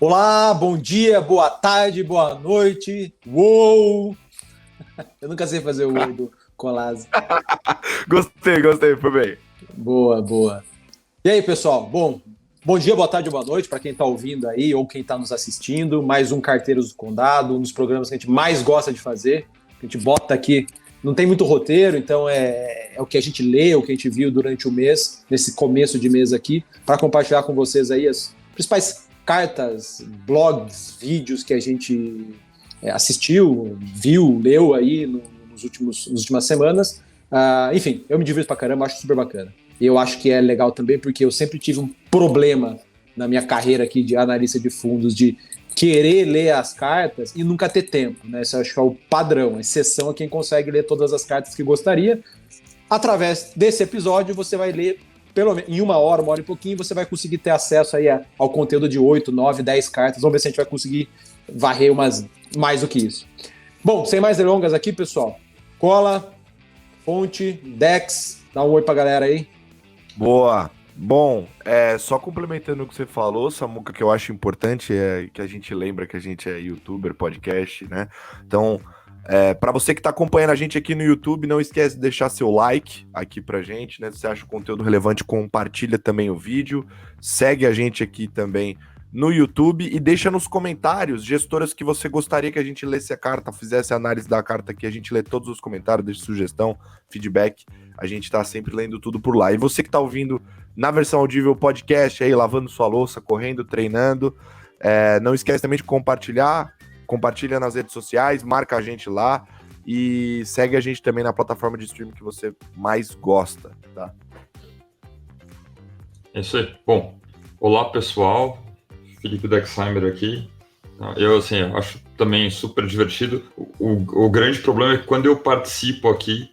Olá, bom dia, boa tarde, boa noite. Uou! Eu nunca sei fazer o uou do Colazzi. Gostei, foi bem. Boa, boa. E aí, pessoal? Bom dia, boa tarde, boa noite para quem está ouvindo aí ou quem está nos assistindo. Mais um Carteiros do Condado, um dos programas que a gente mais gosta de fazer. A gente bota aqui, não tem muito roteiro, então é o que a gente lê, o que a gente viu durante o mês, nesse começo de mês aqui, para compartilhar com vocês aí as principais cartas, blogs, vídeos que a gente assistiu, viu, leu aí nas últimas semanas. Enfim, eu me divirto pra caramba, acho super bacana. E eu acho que é legal também porque eu sempre tive um problema na minha carreira aqui de analista de fundos, de querer ler as cartas e nunca ter tempo, né? Isso eu acho que é o padrão, a exceção é quem consegue ler todas as cartas que gostaria. Através desse episódio, você vai ler pelo menos em uma hora e pouquinho, você vai conseguir ter acesso aí ao conteúdo de 8, 9, 10 cartas. Vamos ver se a gente vai conseguir varrer umas mais do que isso. Bom, sem mais delongas aqui, pessoal. Cola, Fonte, Dex, dá um oi pra galera aí. Boa. Bom, só complementando o que você falou, Samuca, que eu acho importante é que a gente lembra que a gente é youtuber, podcast, né? Então, para você que está acompanhando a gente aqui no YouTube, não esquece de deixar seu like aqui pra gente, né? Se você acha o conteúdo relevante, compartilha também o vídeo, segue a gente aqui também no YouTube e deixa nos comentários gestoras que você gostaria que a gente lesse a carta, fizesse a análise da carta aqui, a gente lê todos os comentários, deixa sugestão, feedback, a gente tá sempre lendo tudo por lá. E você que tá ouvindo na versão audível podcast aí, lavando sua louça, correndo, treinando, não esquece também de compartilha nas redes sociais, marca a gente lá e segue a gente também na plataforma de streaming que você mais gosta, tá? É isso aí. Bom, olá pessoal, Felipe Dexheimer aqui. Eu acho também super divertido. O grande problema é que quando eu participo aqui,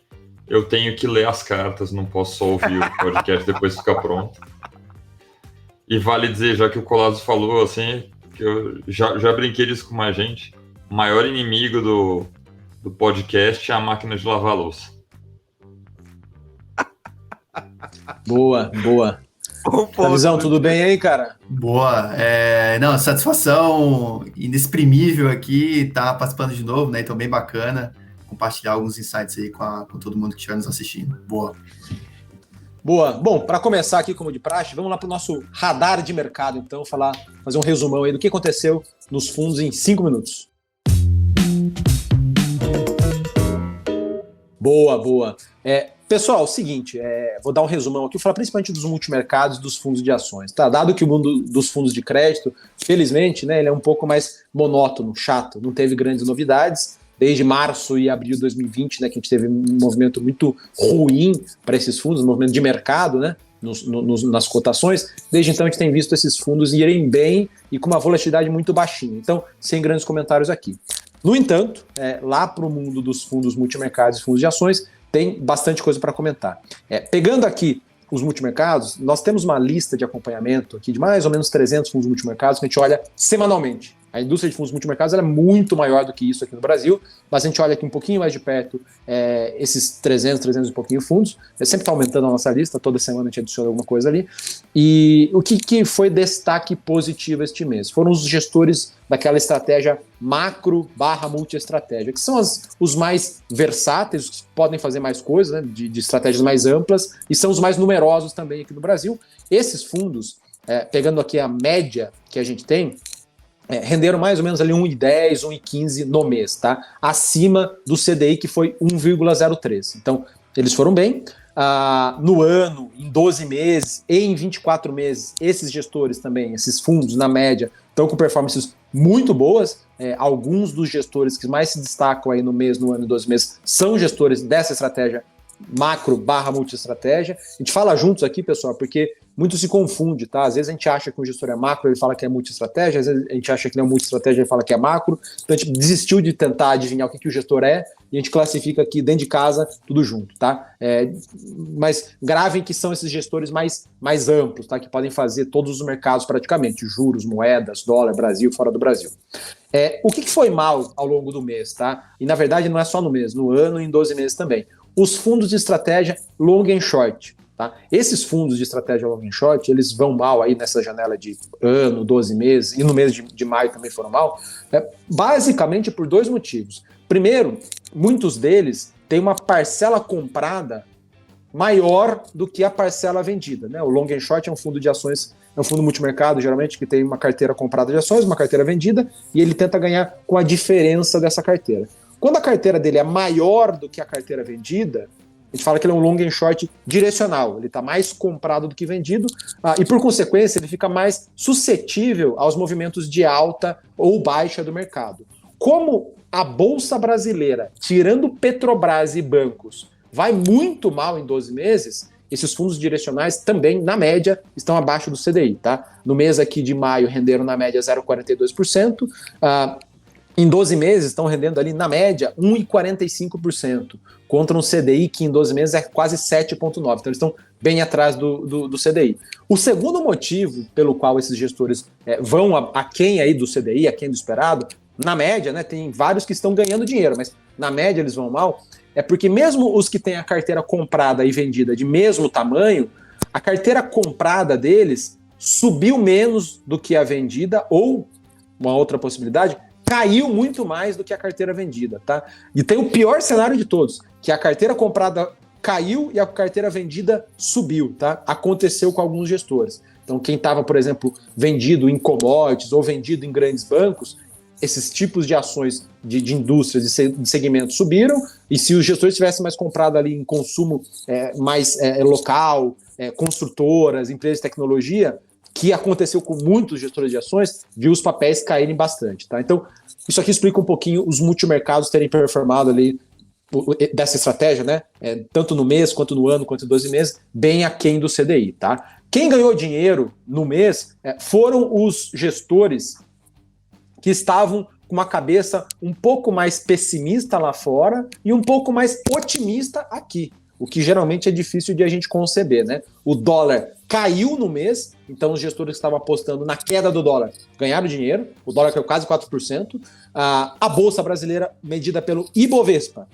eu tenho que ler as cartas, não posso só ouvir o podcast depois ficar pronto. E vale dizer, já que o Colazzi falou, assim, que eu já brinquei disso com mais gente, o maior inimigo do podcast é a máquina de lavar louça. Boa. Visão, tudo bem aí, cara? Boa. Não, satisfação inexprimível aqui, tá participando de novo, né? Então, bem bacana compartilhar alguns insights aí com todo mundo que estiver nos assistindo. Boa. Bom, para começar aqui, como de praxe, vamos lá para o nosso radar de mercado, então, fazer um resumão aí do que aconteceu nos fundos em 5 minutos. Boa. Pessoal, é o seguinte, vou dar um resumão aqui, vou falar principalmente dos multimercados e dos fundos de ações, tá? Dado que o mundo dos fundos de crédito, felizmente, né, ele é um pouco mais monótono, chato, não teve grandes novidades, desde março e abril de 2020, né, que a gente teve um movimento muito ruim para esses fundos, um movimento de mercado, né, nas cotações. Desde então a gente tem visto esses fundos irem bem e com uma volatilidade muito baixinha, então sem grandes comentários aqui. No entanto, lá para o mundo dos fundos multimercados e fundos de ações, tem bastante coisa para comentar. Pegando aqui os multimercados, nós temos uma lista de acompanhamento aqui de mais ou menos 300 fundos multimercados que a gente olha semanalmente. A indústria de fundos multimercados é muito maior do que isso aqui no Brasil, mas a gente olha aqui um pouquinho mais de perto esses 300 e pouquinho fundos. Sempre está aumentando a nossa lista, toda semana a gente adiciona alguma coisa ali. E o que foi destaque positivo este mês? Foram os gestores daquela estratégia macro/multi-estratégia, que são os mais versáteis, os que podem fazer mais coisas, né, de estratégias mais amplas, e são os mais numerosos também aqui no Brasil. Esses fundos, pegando aqui a média que a gente tem, renderam mais ou menos ali 1,10, 1,15 no mês, tá? Acima do CDI, que foi 1,03. Então, eles foram bem. No ano, em 12 meses e em 24 meses, esses gestores também, esses fundos, na média, estão com performances muito boas. Alguns dos gestores que mais se destacam aí no mês, no ano e 12 meses, são gestores dessa estratégia macro/multi-estratégia. A gente fala juntos aqui, pessoal, porque muito se confunde, tá? Às vezes a gente acha que um gestor é macro, ele fala que é multi-estratégia, às vezes a gente acha que ele é multi-estratégia, ele fala que é macro. Então a gente desistiu de tentar adivinhar o que o gestor é e a gente classifica aqui dentro de casa tudo junto, tá? Mas gravem que são esses gestores mais amplos, tá? Que podem fazer todos os mercados praticamente, juros, moedas, dólar, Brasil, fora do Brasil. O que foi mal ao longo do mês, tá? E na verdade não é só no mês, no ano e em 12 meses também. Os fundos de estratégia long and short. Tá? Esses fundos de estratégia long and short, eles vão mal aí nessa janela de ano, 12 meses, e no mês de maio também foram mal, basicamente por 2 motivos. Primeiro, muitos deles têm uma parcela comprada maior do que a parcela vendida, né? O long and short é um fundo de ações, é um fundo multimercado, geralmente, que tem uma carteira comprada de ações, uma carteira vendida, e ele tenta ganhar com a diferença dessa carteira. Quando a carteira dele é maior do que a carteira vendida, a gente fala que ele é um long and short direcional, ele está mais comprado do que vendido, e por consequência ele fica mais suscetível aos movimentos de alta ou baixa do mercado. Como a Bolsa Brasileira, tirando Petrobras e bancos, vai muito mal em 12 meses, esses fundos direcionais também, na média, estão abaixo do CDI. Tá? No mês aqui de maio renderam na média 0,42%, em 12 meses estão rendendo ali, na média, 1,45%, contra um CDI que em 12 meses é quase 7,9%. Então eles estão bem atrás do CDI. O segundo motivo pelo qual esses gestores vão aquém aí do CDI, aquém do esperado, na média, né, tem vários que estão ganhando dinheiro, mas na média eles vão mal, é porque mesmo os que têm a carteira comprada e vendida de mesmo tamanho, a carteira comprada deles subiu menos do que a vendida, ou, uma outra possibilidade, caiu muito mais do que a carteira vendida, tá? E tem o pior cenário de todos, que a carteira comprada caiu e a carteira vendida subiu, tá? Aconteceu com alguns gestores. Então, quem estava, por exemplo, vendido em commodities ou vendido em grandes bancos, esses tipos de ações de indústrias, de segmentos subiram, e se os gestores tivessem mais comprado ali em consumo mais local, construtoras, empresas de tecnologia, que aconteceu com muitos gestores de ações, viu os papéis caírem bastante. Tá? Então, isso aqui explica um pouquinho os multimercados terem performado ali dessa estratégia, né? Tanto no mês, quanto no ano, quanto em 12 meses, bem aquém do CDI. Tá? Quem ganhou dinheiro no mês foram os gestores que estavam com uma cabeça um pouco mais pessimista lá fora e um pouco mais otimista aqui, o que geralmente é difícil de a gente conceber, né? O dólar caiu no mês, então os gestores que estavam apostando na queda do dólar ganharam dinheiro, o dólar caiu quase 4%, a Bolsa Brasileira medida pelo Ibovespa,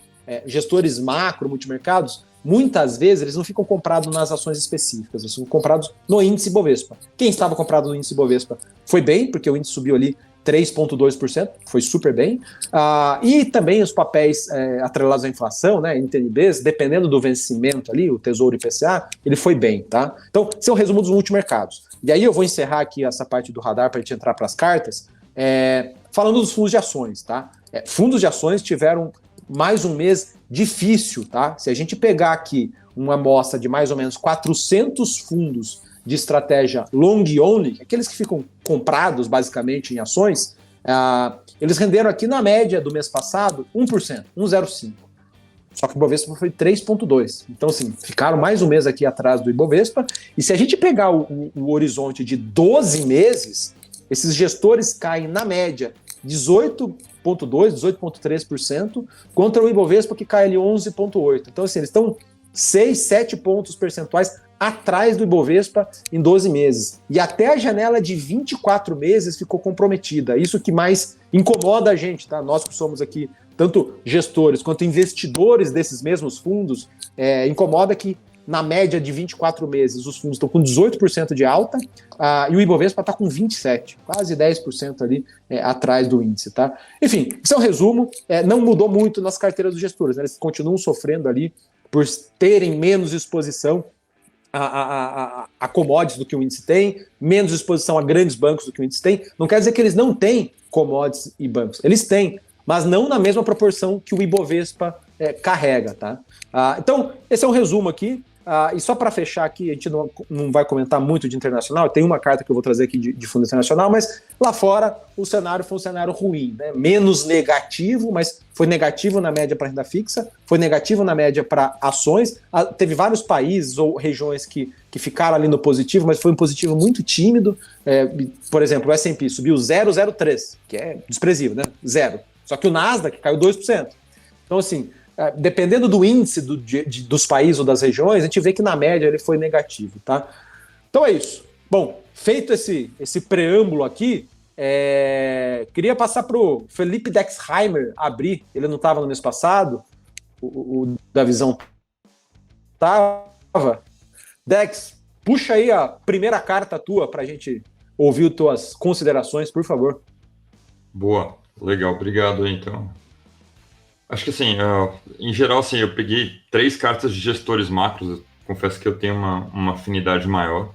gestores macro, multimercados, muitas vezes eles não ficam comprados nas ações específicas, eles ficam comprados no índice Ibovespa. Quem estava comprado no índice Ibovespa foi bem, porque o índice subiu ali 3,2%, foi super bem. E também os papéis atrelados à inflação, né, NTNBs, dependendo do vencimento ali, o Tesouro IPCA, ele foi bem, tá? Então, esse é o resumo dos multimercados. E aí eu vou encerrar aqui essa parte do radar para a gente entrar para as cartas, falando dos fundos de ações, tá? Fundos de ações tiveram mais um mês difícil, tá? Se a gente pegar aqui uma amostra de mais ou menos 400 fundos de estratégia long only, aqueles que ficam comprados basicamente em ações, eles renderam aqui na média do mês passado 1%, 1,05%. Só que o Ibovespa foi 3,2%. Então, assim, ficaram mais um mês aqui atrás do Ibovespa. E se a gente pegar o horizonte de 12 meses, esses gestores caem na média 18,2%, 18,3%, contra o Ibovespa que cai ali 11,8%. Então, assim, eles estão 6, 7 pontos percentuais atrás do Ibovespa em 12 meses. E até a janela de 24 meses ficou comprometida. Isso que mais incomoda a gente, tá? Nós que somos aqui tanto gestores quanto investidores desses mesmos fundos, incomoda que na média de 24 meses os fundos estão com 18% de alta e o Ibovespa está com 27%, quase 10% ali atrás do índice, tá? Enfim, isso é um resumo, não mudou muito nas carteiras dos gestores, né? Eles continuam sofrendo ali por terem menos exposição a commodities do que o índice tem, menos exposição a grandes bancos do que o índice tem. Não quer dizer que eles não têm commodities e bancos. Eles têm, mas não na mesma proporção que o Ibovespa carrega, tá? Então, esse é um resumo aqui. E só para fechar aqui, a gente não vai comentar muito de internacional, tem uma carta que eu vou trazer aqui de fundo internacional, mas lá fora o cenário foi um cenário ruim, né? Menos negativo, mas foi negativo na média para renda fixa, foi negativo na média para ações, teve vários países ou regiões que ficaram ali no positivo, mas foi um positivo muito tímido, por exemplo, o S&P subiu 0,03, que é desprezível, né? Zero. Só que o Nasdaq caiu 2%. Então, assim, dependendo do índice dos países ou das regiões, a gente vê que na média ele foi negativo, tá? Então é isso. Bom, feito esse preâmbulo aqui, queria passar para o Felipe Dexheimer abrir. Ele não estava no mês passado, o da Visão estava. Dex, puxa aí a primeira carta tua para a gente ouvir tuas considerações, por favor. Boa, legal, obrigado aí, então. Acho que assim, em geral, assim, eu peguei 3 cartas de gestores macros, eu confesso que eu tenho uma afinidade maior,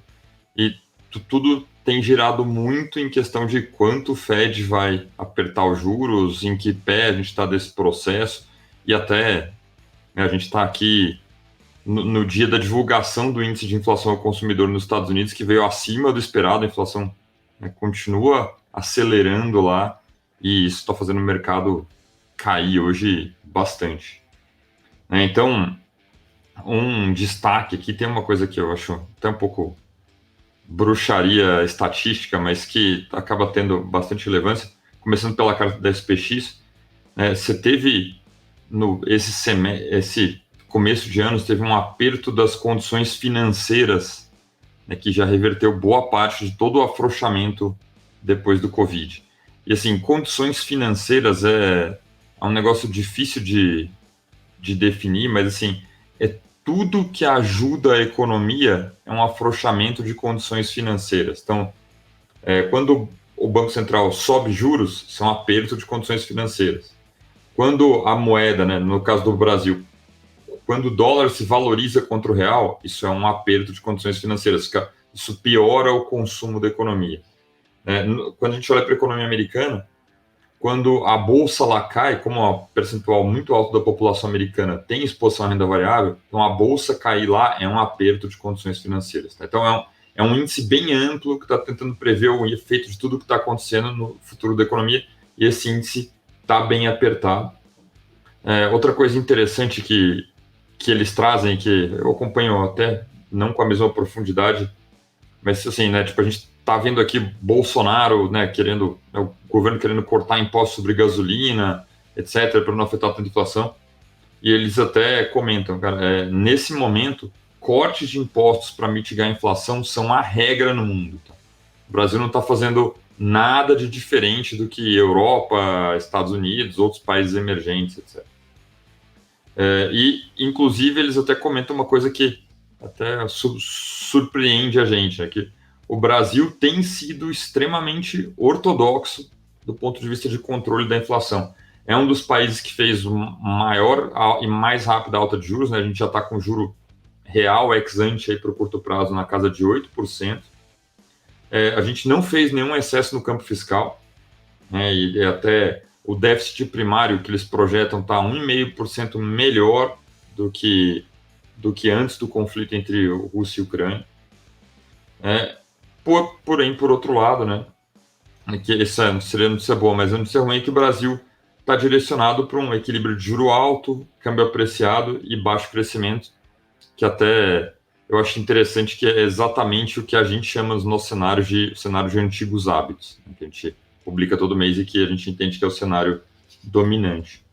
e tudo tem girado muito em questão de quanto o Fed vai apertar os juros, em que pé a gente está desse processo, e até, né, a gente está aqui no dia da divulgação do índice de inflação ao consumidor nos Estados Unidos, que veio acima do esperado, a inflação, né, continua acelerando lá, e isso está fazendo o mercado cair hoje bastante. Então, um destaque aqui, tem uma coisa que eu acho até um pouco bruxaria estatística, mas que acaba tendo bastante relevância, começando pela carta da SPX, né, você teve, esse começo de anos, teve um aperto das condições financeiras, né, que já reverteu boa parte de todo o afrouxamento depois do Covid. E assim, condições financeiras é um negócio difícil de definir, mas assim, é tudo que ajuda a economia é um afrouxamento de condições financeiras. Então, quando o Banco Central sobe juros, isso é um aperto de condições financeiras. Quando a moeda, né, no caso do Brasil, quando o dólar se valoriza contra o real, isso é um aperto de condições financeiras. Isso piora o consumo da economia. Quando a gente olha para a economia americana, quando a bolsa lá cai, como um percentual muito alto da população americana tem exposição à renda variável, então a bolsa cair lá é um aperto de condições financeiras. Tá? Então é um índice bem amplo que está tentando prever o efeito de tudo que está acontecendo no futuro da economia, e esse índice está bem apertado. Outra coisa interessante que eles trazem, que eu acompanho até não com a mesma profundidade, mas assim, né, tipo, a gente está vendo aqui Bolsonaro, né, o governo querendo cortar impostos sobre gasolina, etc., para não afetar tanta inflação. E eles até comentam, cara, nesse momento, cortes de impostos para mitigar a inflação são a regra no mundo. Tá? O Brasil não está fazendo nada de diferente do que Europa, Estados Unidos, outros países emergentes, etc. E, inclusive, eles até comentam uma coisa que até surpreende a gente, né, que o Brasil tem sido extremamente ortodoxo do ponto de vista de controle da inflação. É um dos países que fez maior e mais rápida alta de juros, né? A gente já está com juro real ex-ante para o curto prazo na casa de 8%. A gente não fez nenhum excesso no campo fiscal, né? E até o déficit primário que eles projetam está 1,5% melhor do que antes do conflito entre Rússia e Ucrânia. Porém, por outro lado, né, que essa seria a notícia boa, mas a notícia ruim é que o Brasil está direcionado para um equilíbrio de juro alto, câmbio apreciado e baixo crescimento, que até eu acho interessante, que é exatamente o que a gente chama no nosso cenário de antigos hábitos, né, que a gente publica todo mês e que a gente entende que é o cenário dominante.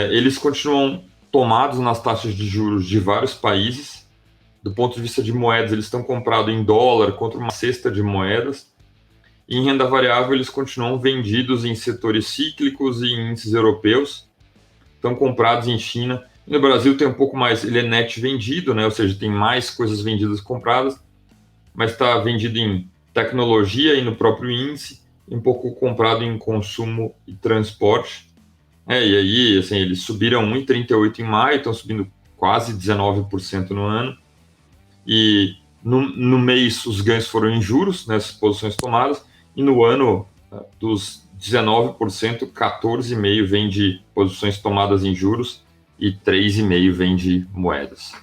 Eles continuam tomados nas taxas de juros de vários países. Do ponto de vista de moedas, eles estão comprados em dólar contra uma cesta de moedas. E em renda variável, eles continuam vendidos em setores cíclicos e em índices europeus. Estão comprados em China. E no Brasil tem um pouco mais, ele é net vendido, né? Ou seja, tem mais coisas vendidas compradas, mas está vendido em tecnologia e no próprio índice, e um pouco comprado em consumo e transporte. E aí, assim, eles subiram 1,38 em maio, estão subindo quase 19% no ano. E no mês os ganhos foram em juros, nessas posições tomadas, e no ano dos 19%, 14,5% vem de posições tomadas em juros e 3,5% vem de moedas.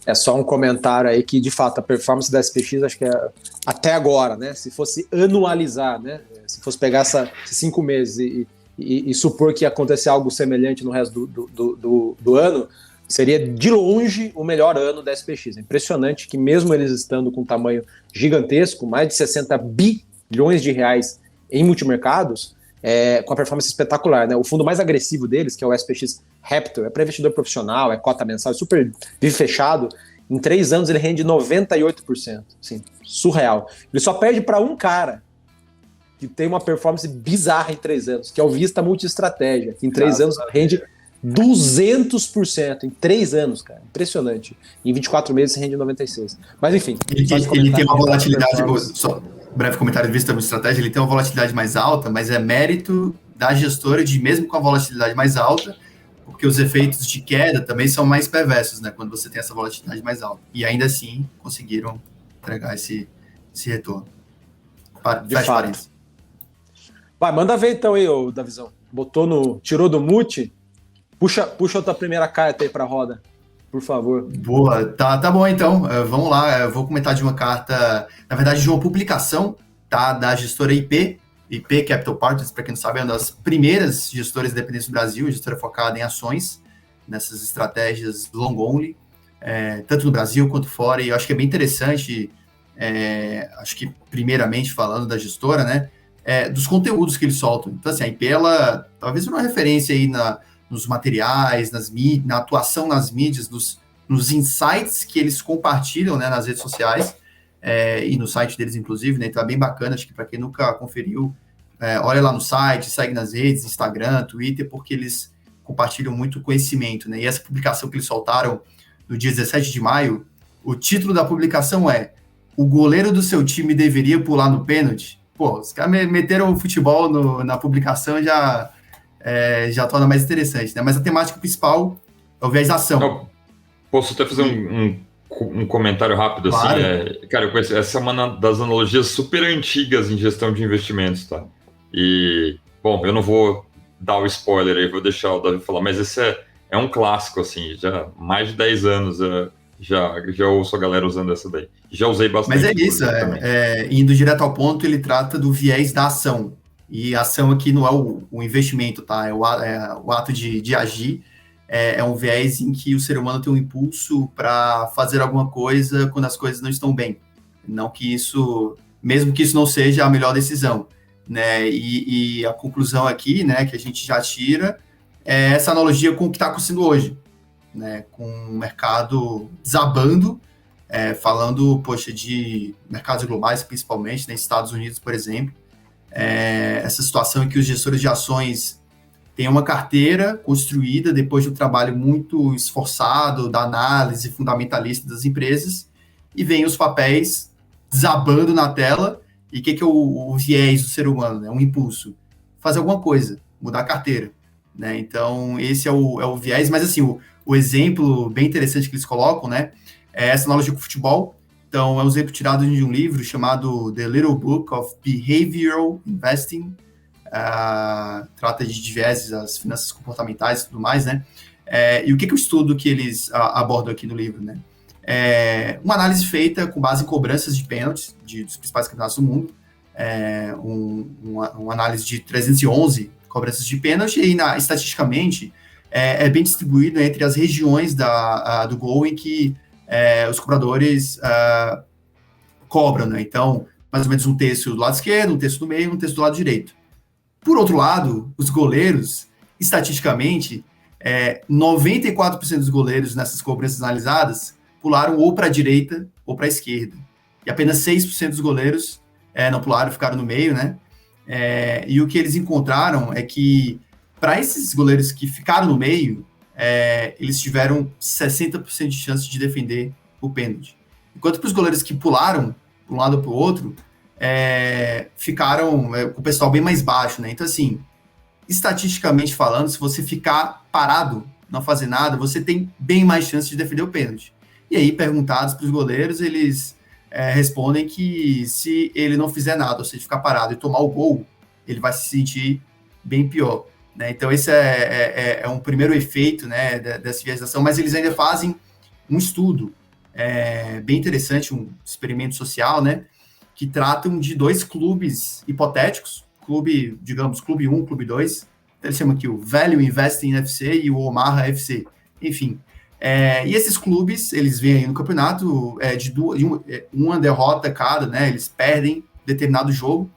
É só um comentário aí que, de fato, a performance da SPX, acho que é até agora, né? Se fosse anualizar, né? Se fosse pegar esses 5 meses e supor que ia acontecer algo semelhante no resto do ano, seria de longe o melhor ano da SPX. É impressionante que, mesmo eles estando com um tamanho gigantesco, mais de 60 bilhões de reais em multimercados, com a performance espetacular, né? O fundo mais agressivo deles, que é o SPX Raptor, é para investidor profissional, é cota mensal, é super vivo fechado. Em 3 anos ele rende 98%. Assim, surreal. Ele só perde para um cara que tem uma performance bizarra em 3 anos, que é o Vista Multiestratégia, que em 3 anos rende 200% em 3 anos, cara. Impressionante. Em 24 meses, você rende 96. Mas, enfim. Ele tem uma volatilidade, só breve comentário de vista da estratégia, ele tem uma volatilidade mais alta, mas é mérito da gestora de, mesmo com a volatilidade mais alta, porque os efeitos de queda também são mais perversos, né? Quando você tem essa volatilidade mais alta. E ainda assim, conseguiram entregar esse retorno. De fato. Vai, manda ver então aí, ô Davizão. Tirou do mute. Puxa outra primeira carta aí pra roda, por favor. Boa, tá bom então. Vamos lá, eu vou comentar de uma carta, na verdade, de uma publicação, tá? Da gestora IP Capital Partners, para quem não sabe, é uma das primeiras gestoras independentes do Brasil, gestora focada em ações, nessas estratégias long only, tanto no Brasil quanto fora, e eu acho que é bem interessante, acho que primeiramente falando da gestora, né? Dos conteúdos que eles soltam. Então, assim, a IP, ela talvez uma referência aí nos materiais, na atuação nas mídias, nos insights que eles compartilham, né, nas redes sociais, e no site deles, inclusive, né? Então é bem bacana, acho que para quem nunca conferiu, olha lá no site, segue nas redes, Instagram, Twitter, porque eles compartilham muito conhecimento, né? E essa publicação que eles soltaram no dia 17 de maio, o título da publicação é "O goleiro do seu time deveria pular no pênalti". Pô, os caras meteram o futebol na publicação, já torna mais interessante, né? Mas a temática principal é o viés da ação. Posso até fazer um comentário rápido, claro. Assim? Cara, eu conheço, essa é uma das analogias super antigas em gestão de investimentos, tá? E, bom, eu não vou dar o spoiler aí, vou deixar o Davi falar, mas esse é um clássico, assim, já mais de 10 anos já ouço a galera usando essa daí. Já usei bastante. Mas é isso, indo direto ao ponto, ele trata do viés da ação. E a ação aqui não é o investimento, tá? É o ato de agir. É um viés em que o ser humano tem um impulso para fazer alguma coisa quando as coisas não estão bem. Não que isso, mesmo que isso não seja a melhor decisão, né? E a conclusão aqui, né, que a gente já tira é essa analogia com o que está acontecendo hoje, né? Com o mercado desabando, falando, poxa, de mercados globais, principalmente, né, Estados Unidos, por exemplo. Essa situação em que os gestores de ações têm uma carteira construída depois de um trabalho muito esforçado da análise fundamentalista das empresas, e vem os papéis desabando na tela. E o que é o viés do ser humano? Né? Um impulso. Fazer alguma coisa, mudar a carteira. Né? Então, esse é o viés. Mas, assim, o exemplo bem interessante que eles colocam, né, é essa analogia com o futebol. Então, é um exemplo tirado de um livro chamado The Little Book of Behavioral Investing. Trata de vieses, as finanças comportamentais e tudo mais, né? E o que o estudo que eles abordam aqui no livro, né? Uma análise feita com base em cobranças de pênaltis dos principais campeonatos do mundo, uma análise de 311 cobranças de pênalti, e estatisticamente é bem distribuído entre as regiões do gol em que os cobradores cobram, né? Então, mais ou menos um terço do lado esquerdo, um terço do meio, um terço do lado direito. Por outro lado, os goleiros, estatisticamente, 94% dos goleiros nessas cobranças analisadas pularam ou para a direita ou para a esquerda. E apenas 6% dos goleiros não pularam, ficaram no meio, né? E o que eles encontraram é que, para esses goleiros que ficaram no meio, eles tiveram 60% de chance de defender o pênalti. Enquanto para os goleiros que pularam para um lado ou para o outro, ficaram com o pessoal bem mais baixo, né? Então, assim, estatisticamente falando, se você ficar parado, não fazer nada, você tem bem mais chance de defender o pênalti. E aí, perguntados para os goleiros, eles respondem que se ele não fizer nada, ou seja, ficar parado e tomar o gol, ele vai se sentir bem pior, né? Então, esse é um primeiro efeito, né, dessa viés, mas eles ainda fazem um estudo bem interessante, um experimento social, né, que tratam de 2 clubes hipotéticos, digamos, clube 1, clube 2, eles chamam aqui o Value Investing FC e o Omaha FC, enfim. E esses clubes, eles vêm aí no campeonato uma derrota cada, né, eles perdem determinado jogo,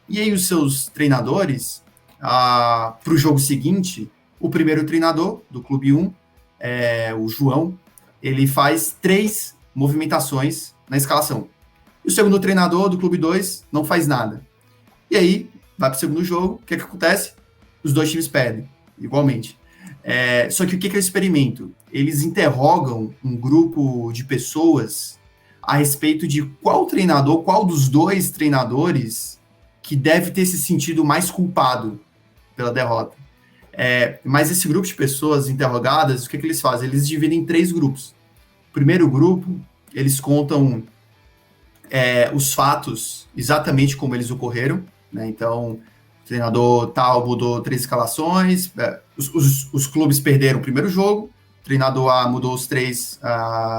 e aí os seus treinadores, para o jogo seguinte, o primeiro treinador do clube 1, o João, ele faz 3 movimentações na escalação. E o segundo treinador do clube 2 não faz nada. E aí, vai para o segundo jogo, o que acontece? Os 2 times perdem, igualmente. Só que o que é o experimento? Eles interrogam um grupo de pessoas a respeito de qual treinador, qual dos dois treinadores que deve ter se sentido mais culpado pela derrota. Mas esse grupo de pessoas interrogadas, o que eles fazem? Eles dividem em 3 grupos. O primeiro grupo, eles contam os fatos exatamente como eles ocorreram, né? Então, o treinador tal mudou 3 escalações, os clubes perderam o primeiro jogo, o treinador A mudou os 3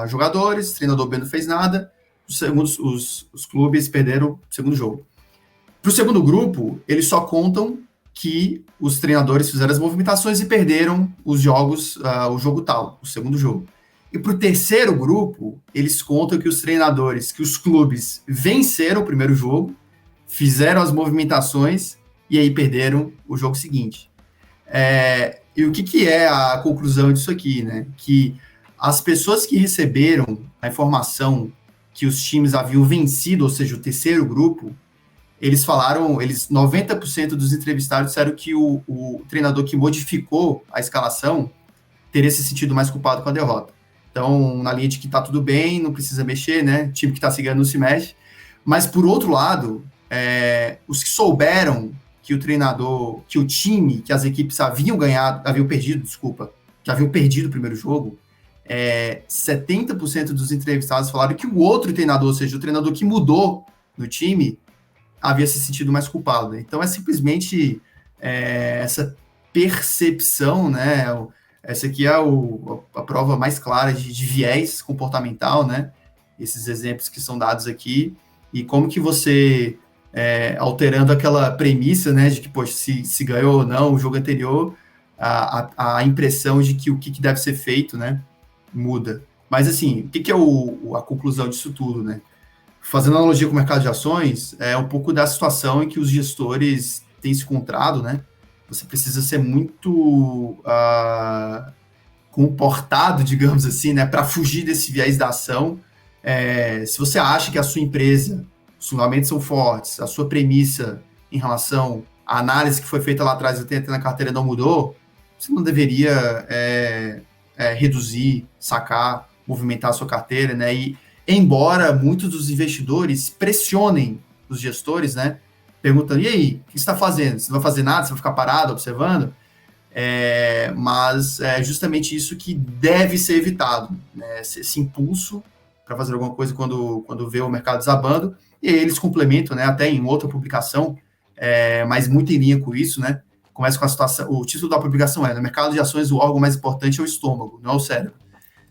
jogadores, o treinador B não fez nada, os clubes perderam o segundo jogo. Para o segundo grupo, eles só contam que os treinadores fizeram as movimentações e perderam os jogos, o jogo tal, o segundo jogo. E para o terceiro grupo, eles contam que os treinadores, que os clubes venceram o primeiro jogo, fizeram as movimentações e aí perderam o jogo seguinte. E o que é a conclusão disso aqui, né? Que as pessoas que receberam a informação que os times haviam vencido, ou seja, o terceiro grupo, eles falaram, 90% dos entrevistados disseram que o treinador que modificou a escalação teria se sentido mais culpado com a derrota. Então, na linha de que tá tudo bem, não precisa mexer, né? O time que tá se ganhando não se mexe. Mas, por outro lado, os que souberam que o treinador, que o time, que as equipes haviam perdido o primeiro jogo, 70% dos entrevistados falaram que o outro treinador, ou seja, o treinador que mudou no time, havia se sentido mais culpado. Né? Então, é simplesmente essa percepção, né? Essa aqui é a prova mais clara de viés comportamental, né? Esses exemplos que são dados aqui, e como que você, alterando aquela premissa, né, de que, poxa, se ganhou ou não o jogo anterior, a impressão de que o que deve ser feito, né, muda. Mas, assim, o que é a conclusão disso tudo, né? Fazendo analogia com o mercado de ações, é um pouco da situação em que os gestores têm se encontrado, né? Você precisa ser muito comportado, digamos assim, né, para fugir desse viés da ação. Se você acha que a sua empresa, os fundamentos são fortes, a sua premissa em relação à análise que foi feita lá atrás e tem na carteira não mudou, você não deveria reduzir, sacar, movimentar a sua carteira, né? E embora muitos dos investidores pressionem os gestores, né, perguntando, e aí, o que você está fazendo? Você não vai fazer nada? Você vai ficar parado, observando? Mas é justamente isso que deve ser evitado, né? Esse impulso para fazer alguma coisa quando vê o mercado desabando, e aí eles complementam, né, até em outra publicação, mas muito em linha com isso, né? Começa com a situação, o título da publicação no mercado de ações o órgão mais importante é o estômago, não é o cérebro.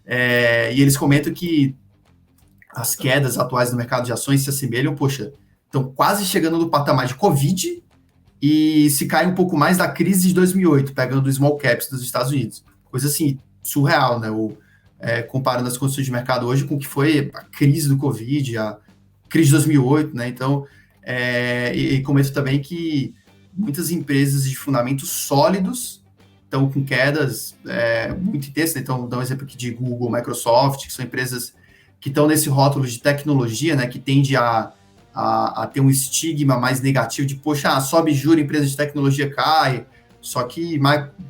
E eles comentam que as quedas atuais no mercado de ações se assemelham, estão quase chegando no patamar de Covid e se cai um pouco mais da crise de 2008, pegando o small caps dos Estados Unidos. Coisa assim, surreal, né? Comparando as condições de mercado hoje com o que foi a crise do Covid, a crise de 2008, né? Então, e comento também que muitas empresas de fundamentos sólidos estão com quedas muito intensas, né? Então, dá um exemplo aqui de Google, Microsoft, que são empresas que estão nesse rótulo de tecnologia, né, que tende a ter um estigma mais negativo de, poxa, sobe juro, empresa de tecnologia cai, só que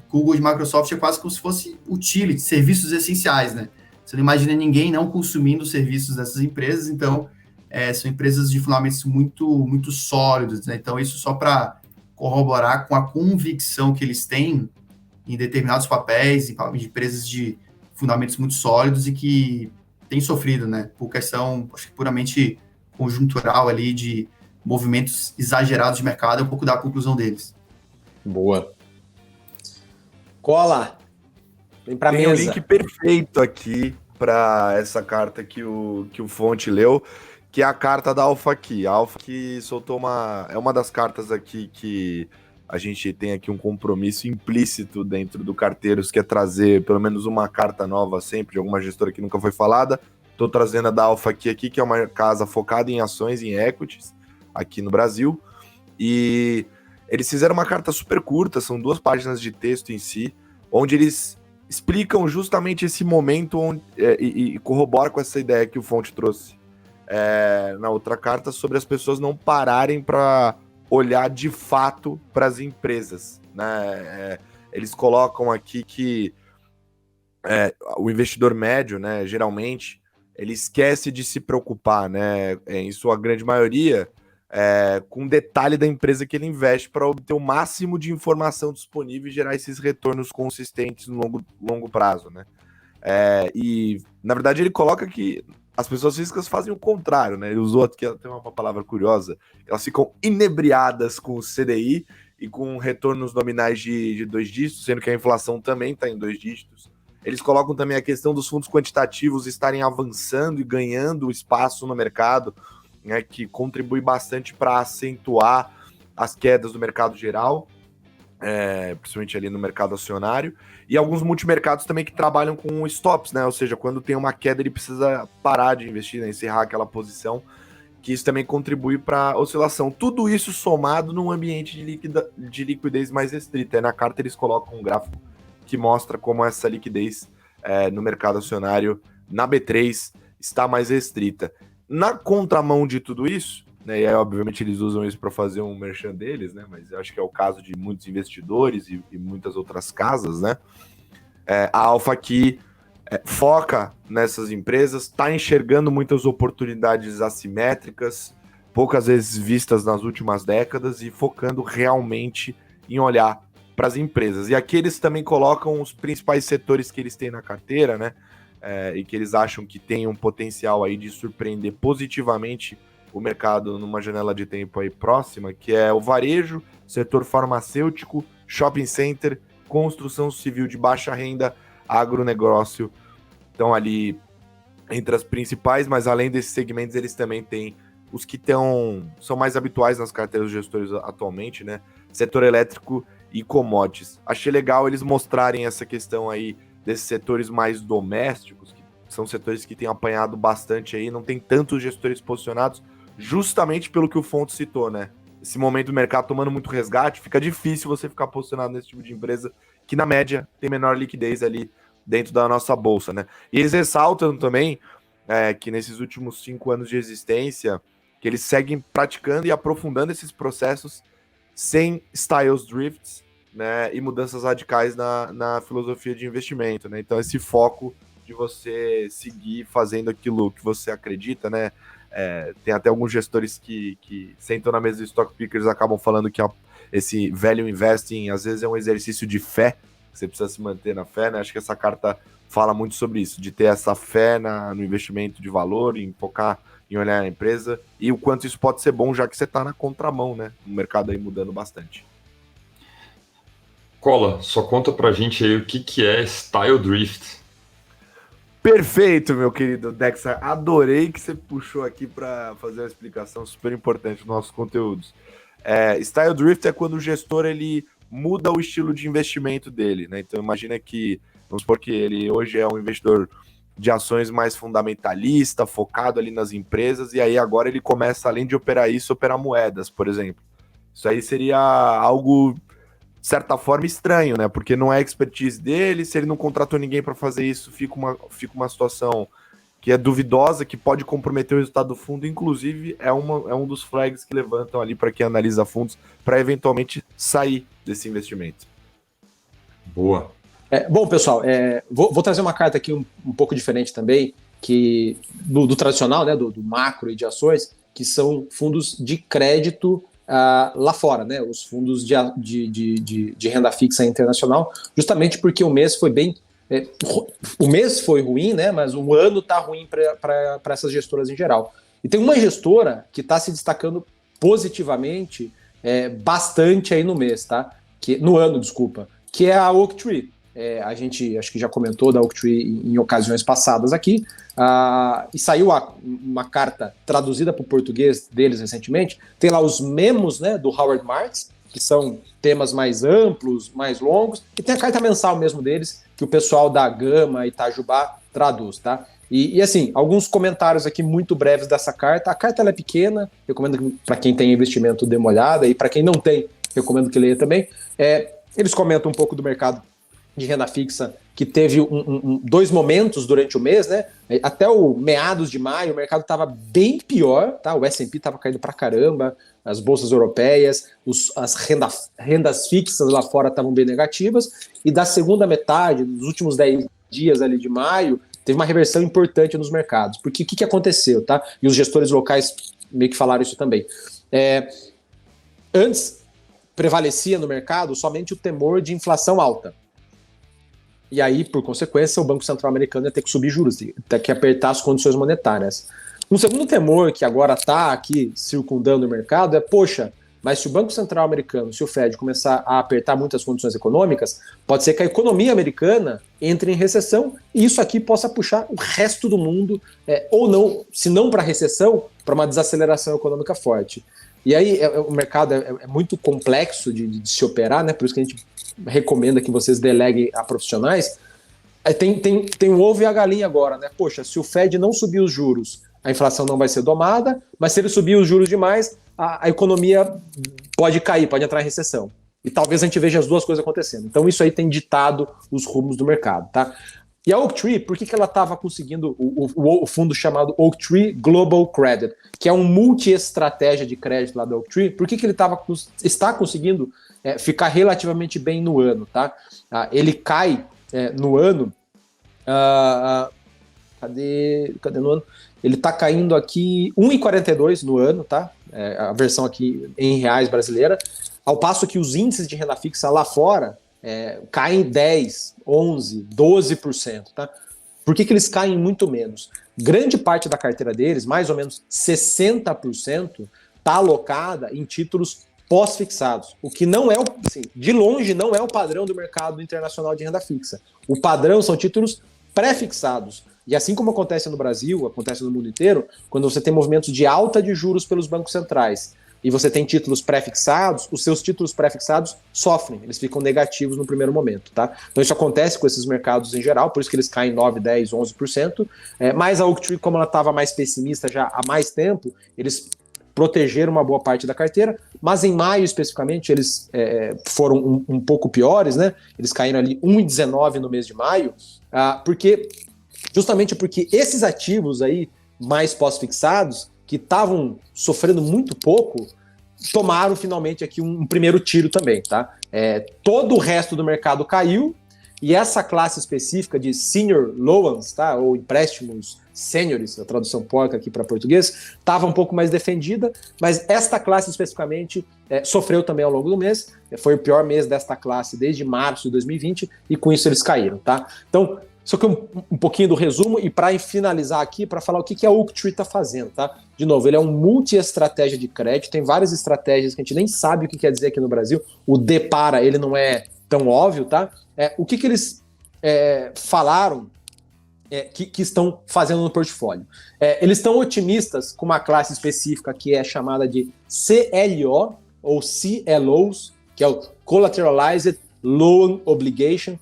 Google e Microsoft é quase como se fosse utility, serviços essenciais, né? Você não imagina ninguém não consumindo os serviços dessas empresas, então são empresas de fundamentos muito, muito sólidos, né? Então isso só para corroborar com a convicção que eles têm em determinados papéis, em empresas de fundamentos muito sólidos e que tem sofrido, né, por questão, acho que puramente conjuntural ali, de movimentos exagerados de mercado, é um pouco da conclusão deles. Boa. Cola, vem pra mesa. Tem um link perfeito aqui para essa carta que o Fonte leu, que é a carta da Alpha Key. A Alpha Key soltou uma das cartas aqui que a gente tem aqui um compromisso implícito dentro do Carteiros, que é trazer pelo menos uma carta nova sempre, de alguma gestora que nunca foi falada. Estou trazendo a da Alpha aqui, que é uma casa focada em ações, em equities, aqui no Brasil. E eles fizeram uma carta super curta, são 2 páginas de texto em si, onde eles explicam justamente esse momento e corroboram com essa ideia que o Fonte trouxe na outra carta, sobre as pessoas não pararem para olhar de fato para as empresas, né? eles colocam aqui que o investidor médio, né, geralmente, ele esquece de se preocupar, né, em sua grande maioria, com o detalhe da empresa que ele investe para obter o máximo de informação disponível e gerar esses retornos consistentes no longo prazo, né? E, na verdade, ele coloca que as pessoas físicas fazem o contrário, né? Ele usou aqui, tem uma palavra curiosa, elas ficam inebriadas com o CDI e com retornos nominais de 2 dígitos, sendo que a inflação também está em 2 dígitos. Eles colocam também a questão dos fundos quantitativos estarem avançando e ganhando espaço no mercado, né, que contribui bastante para acentuar as quedas do mercado geral, principalmente ali no mercado acionário, e alguns multimercados também que trabalham com stops, né? Ou seja, quando tem uma queda ele precisa parar de investir, né, encerrar aquela posição, que isso também contribui para a oscilação. Tudo isso somado num ambiente de liquidez mais restrita. Na carta eles colocam um gráfico que mostra como essa liquidez no mercado acionário, na B3, está mais restrita. Na contramão de tudo isso, né, e aí, obviamente, eles usam isso para fazer um merchan deles, né, mas eu acho que é o caso de muitos investidores e muitas outras casas, né, a Alfa aqui foca nessas empresas, está enxergando muitas oportunidades assimétricas, poucas vezes vistas nas últimas décadas, e focando realmente em olhar para as empresas. E aqui eles também colocam os principais setores que eles têm na carteira, né? E que eles acham que tem um potencial aí de surpreender positivamente o mercado numa janela de tempo aí próxima, que é o varejo, setor farmacêutico, shopping center, construção civil de baixa renda, agronegócio. Então ali entre as principais, mas além desses segmentos eles também têm os que são mais habituais nas carteiras dos gestores atualmente, né? Setor elétrico e commodities. Achei legal eles mostrarem essa questão aí desses setores mais domésticos, que são setores que têm apanhado bastante aí, não tem tantos gestores posicionados, justamente pelo que o Fontes citou, né? Esse momento do mercado tomando muito resgate, fica difícil você ficar posicionado nesse tipo de empresa que, na média, tem menor liquidez ali dentro da nossa bolsa, né? E eles ressaltam também que nesses últimos 5 anos de existência, que eles seguem praticando e aprofundando esses processos sem styles drifts, né, e mudanças radicais na filosofia de investimento, né? Então esse foco de você seguir fazendo aquilo que você acredita, né? Tem até alguns gestores que sentam na mesa de stock pickers e acabam falando que esse value investing às vezes é um exercício de fé, você precisa se manter na fé, né? Acho que essa carta fala muito sobre isso, de ter essa fé no investimento de valor, em focar em olhar a empresa, e o quanto isso pode ser bom, já que você está na contramão, né? O mercado aí mudando bastante. Cola, só conta pra gente aí o que é Style Drift. Perfeito, meu querido Dexa. Adorei que você puxou aqui para fazer uma explicação super importante dos nossos conteúdos. Style Drift é quando o gestor ele muda o estilo de investimento dele, né? Então imagina que, vamos supor que ele hoje é um investidor de ações mais fundamentalista, focado ali nas empresas, e aí agora ele começa, além de operar isso, operar moedas, por exemplo. Isso aí seria algo, de certa forma, estranho, né? Porque não é expertise dele, se ele não contratou ninguém para fazer isso, fica uma situação que é duvidosa, que pode comprometer o resultado do fundo, inclusive é um dos flags que levantam ali para quem analisa fundos, para eventualmente sair desse investimento. Boa. Bom, pessoal, vou trazer uma carta aqui um pouco diferente também, que do tradicional, né, do macro e de ações, que são fundos de crédito lá fora, né, os fundos de renda fixa internacional, justamente porque o mês foi bem... o mês foi ruim, né, mas o ano está ruim para essas gestoras em geral. E tem uma gestora que está se destacando positivamente bastante aí no mês, tá? No ano, desculpa, que é a Oaktree. A gente acho que já comentou da Oaktree em ocasiões passadas aqui, e saiu uma carta traduzida para o português deles recentemente. Tem lá os memos, né, do Howard Marks, que são temas mais amplos, mais longos, e tem a carta mensal mesmo deles, que o pessoal da Gama e Itajubá traduz, tá? E assim, alguns comentários aqui muito breves dessa carta. A carta ela é pequena, recomendo para quem tem investimento dê uma olhada, e para quem não tem, recomendo que leia também. Eles comentam um pouco do mercado de renda fixa que teve dois momentos durante o mês, né? Até o meados de maio, o mercado estava bem pior, tá? O S&P estava caindo pra caramba, as bolsas europeias, as rendas fixas lá fora estavam bem negativas, e da segunda metade, dos últimos 10 dias ali de maio, teve uma reversão importante nos mercados. Porque o que aconteceu, tá? E os gestores locais meio que falaram isso também. Antes, prevalecia no mercado somente o temor de inflação alta. E aí, por consequência, o Banco Central americano ia ter que subir juros, ia ter que apertar as condições monetárias. Um segundo temor que agora está aqui circundando o mercado é, poxa, mas se o Banco Central americano, se o Fed começar a apertar muitas condições econômicas, pode ser que a economia americana entre em recessão e isso aqui possa puxar o resto do mundo, ou não, se não para recessão, para uma desaceleração econômica forte. E aí o mercado é muito complexo de se operar, né? Por isso que a gente recomenda que vocês deleguem a profissionais. Tem o ovo e a galinha agora, né? Poxa, se o Fed não subir os juros, a inflação não vai ser domada, mas se ele subir os juros demais, a economia pode cair, pode entrar em recessão. E talvez a gente veja as duas coisas acontecendo. Então isso aí tem ditado os rumos do mercado, tá? E a Oaktree, por que ela estava conseguindo o fundo chamado Oaktree Global Credit, que é um multi-estratégia de crédito lá da Oaktree, por que ele está conseguindo ficar relativamente bem no ano, tá? Ele cai no ano... Cadê no ano? Ele está caindo aqui 1,42 no ano, tá? A versão aqui em reais brasileira, ao passo que os índices de renda fixa lá fora caem 10, 11, 12%, tá? Por que eles caem muito menos? Grande parte da carteira deles, mais ou menos 60%, está alocada em títulos pós-fixados, o que não é, assim, de longe, não é o padrão do mercado internacional de renda fixa. O padrão são títulos pré-fixados. E assim como acontece no Brasil, acontece no mundo inteiro, quando você tem movimentos de alta de juros pelos bancos centrais e você tem títulos pré-fixados, os seus títulos pré-fixados sofrem, eles ficam negativos no primeiro momento, tá? Então isso acontece com esses mercados em geral, por isso que eles caem 9, 10, 11%, mas a Oaktree, como ela estava mais pessimista já há mais tempo, eles protegeram uma boa parte da carteira, mas em maio especificamente eles foram um pouco piores, né? Eles caíram ali 1,19 no mês de maio, justamente porque esses ativos aí mais pós-fixados, que estavam sofrendo muito pouco, tomaram finalmente aqui um primeiro tiro também, tá? Todo o resto do mercado caiu e essa classe específica de senior loans, tá? Ou empréstimos sêniores, a tradução porca aqui para português, estava um pouco mais defendida, mas esta classe especificamente sofreu também ao longo do mês, foi o pior mês desta classe desde março de 2020 e com isso eles caíram, tá? Então, só que um pouquinho do resumo e para finalizar aqui, para falar o que a Oaktree está fazendo, tá? De novo, ele é um multi-estratégia de crédito, tem várias estratégias que a gente nem sabe o que quer dizer aqui no Brasil. O DEPARA, ele não é tão óbvio, tá? O que eles falaram que estão fazendo no portfólio? Eles estão otimistas com uma classe específica que é chamada de CLO, ou CLOs, que é o Collateralized Loan Obligation.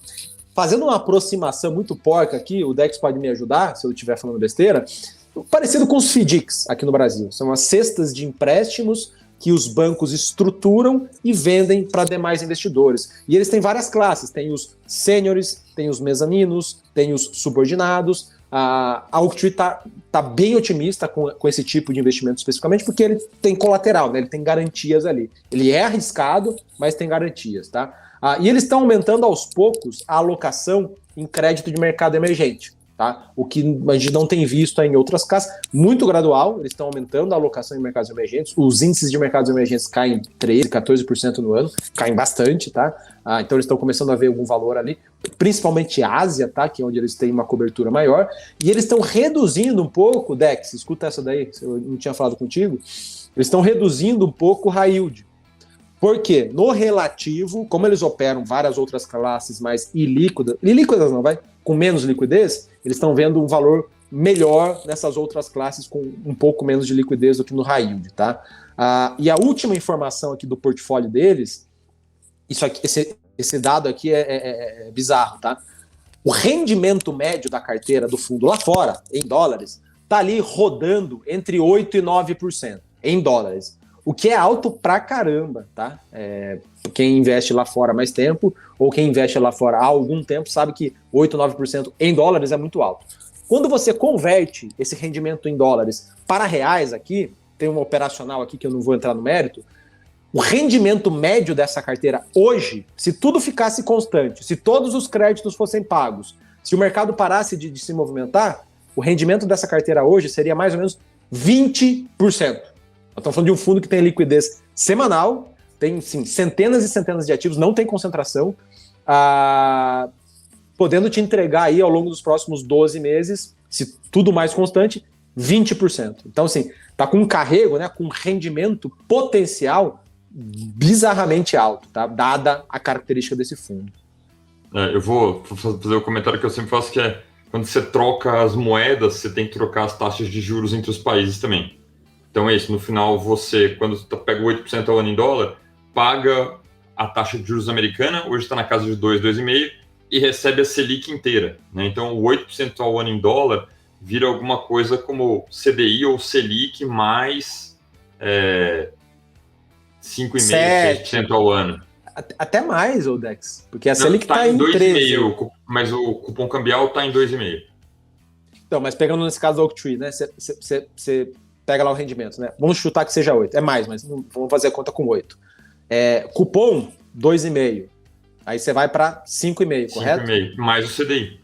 Fazendo uma aproximação muito porca aqui, o Dex pode me ajudar, se eu estiver falando besteira, parecido com os FDICs aqui no Brasil. São as cestas de empréstimos que os bancos estruturam e vendem para demais investidores. E eles têm várias classes, tem os sêniores, tem os mezaninos, tem os subordinados. A Oaktree tá bem otimista com esse tipo de investimento especificamente, porque ele tem colateral, né? Ele tem garantias ali. Ele é arriscado, mas tem garantias, tá? E eles estão aumentando aos poucos a alocação em crédito de mercado emergente, tá? O que a gente não tem visto em outras casas, muito gradual, eles estão aumentando a alocação em mercados emergentes, os índices de mercados emergentes caem 13%, 14% no ano, caem bastante, tá? Então eles estão começando a ver algum valor ali, principalmente Ásia, tá? Que é onde eles têm uma cobertura maior, e eles estão reduzindo um pouco, Dex, escuta essa daí, eu não tinha falado contigo, eles estão reduzindo um pouco o high yield. Porque, no relativo, como eles operam várias outras classes mais ilíquidas não, com menos liquidez, eles estão vendo um valor melhor nessas outras classes com um pouco menos de liquidez do que no high yield, tá? E a última informação aqui do portfólio deles, esse dado aqui é bizarro, tá? O rendimento médio da carteira do fundo lá fora, em dólares, tá ali rodando entre 8% e 9% em dólares. o que é alto pra caramba, tá? Quem investe lá fora há mais tempo, ou quem investe lá fora há algum tempo, sabe que 8, 9% em dólares é muito alto. Quando você converte esse rendimento em dólares para reais aqui, tem uma operacional aqui que eu não vou entrar no mérito, o rendimento médio dessa carteira hoje, se tudo ficasse constante, se todos os créditos fossem pagos, se o mercado parasse de se movimentar, o rendimento dessa carteira hoje seria mais ou menos 20%. Nós estamos falando de um fundo que tem liquidez semanal, tem sim, centenas e centenas de ativos, não tem concentração, podendo te entregar aí ao longo dos próximos 12 meses, se tudo mais constante, 20%. Então, assim, tá com um carrego, né, com um rendimento potencial bizarramente alto, tá? Dada a característica desse fundo. Eu vou fazer o comentário que eu sempre faço, que é quando você troca as moedas, você tem que trocar as taxas de juros entre os países também. Então é isso, no final você, quando você pega 8% ao ano em dólar, paga a taxa de juros americana, hoje está na casa de 2, 2,5%, e recebe a Selic inteira, né? Então o 8% ao ano em dólar vira alguma coisa como CDI ou Selic mais 5,5%, 6% ao ano. Até mais, Dex, porque a Selic está em 13%. Mas o cupom cambial está em 2,5%. Então, mas pegando nesse caso do Oaktree, né? Você pega lá o rendimento, né? Vamos chutar que seja 8%. É mais, mas vamos fazer a conta com 8%. Cupom, 2,5%. Aí você vai para 5,5%, correto? 5,5%, mais o CDI.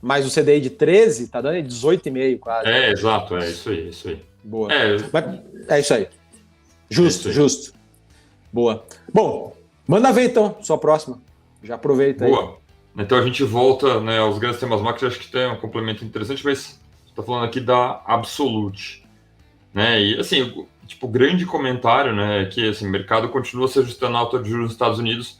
Mais o CDI de 13%, tá dando 18,5% quase. Exato, é isso aí. Boa. É isso aí. Justo. Boa. Bom, manda ver então, sua próxima. Já aproveita aí. Boa. Então a gente volta, né, aos grandes temas macro, acho que tem um complemento interessante, mas está falando aqui da Absolute. Né? E assim, tipo, grande comentário, né, que assim, o mercado continua se ajustando à alta de juros nos Estados Unidos,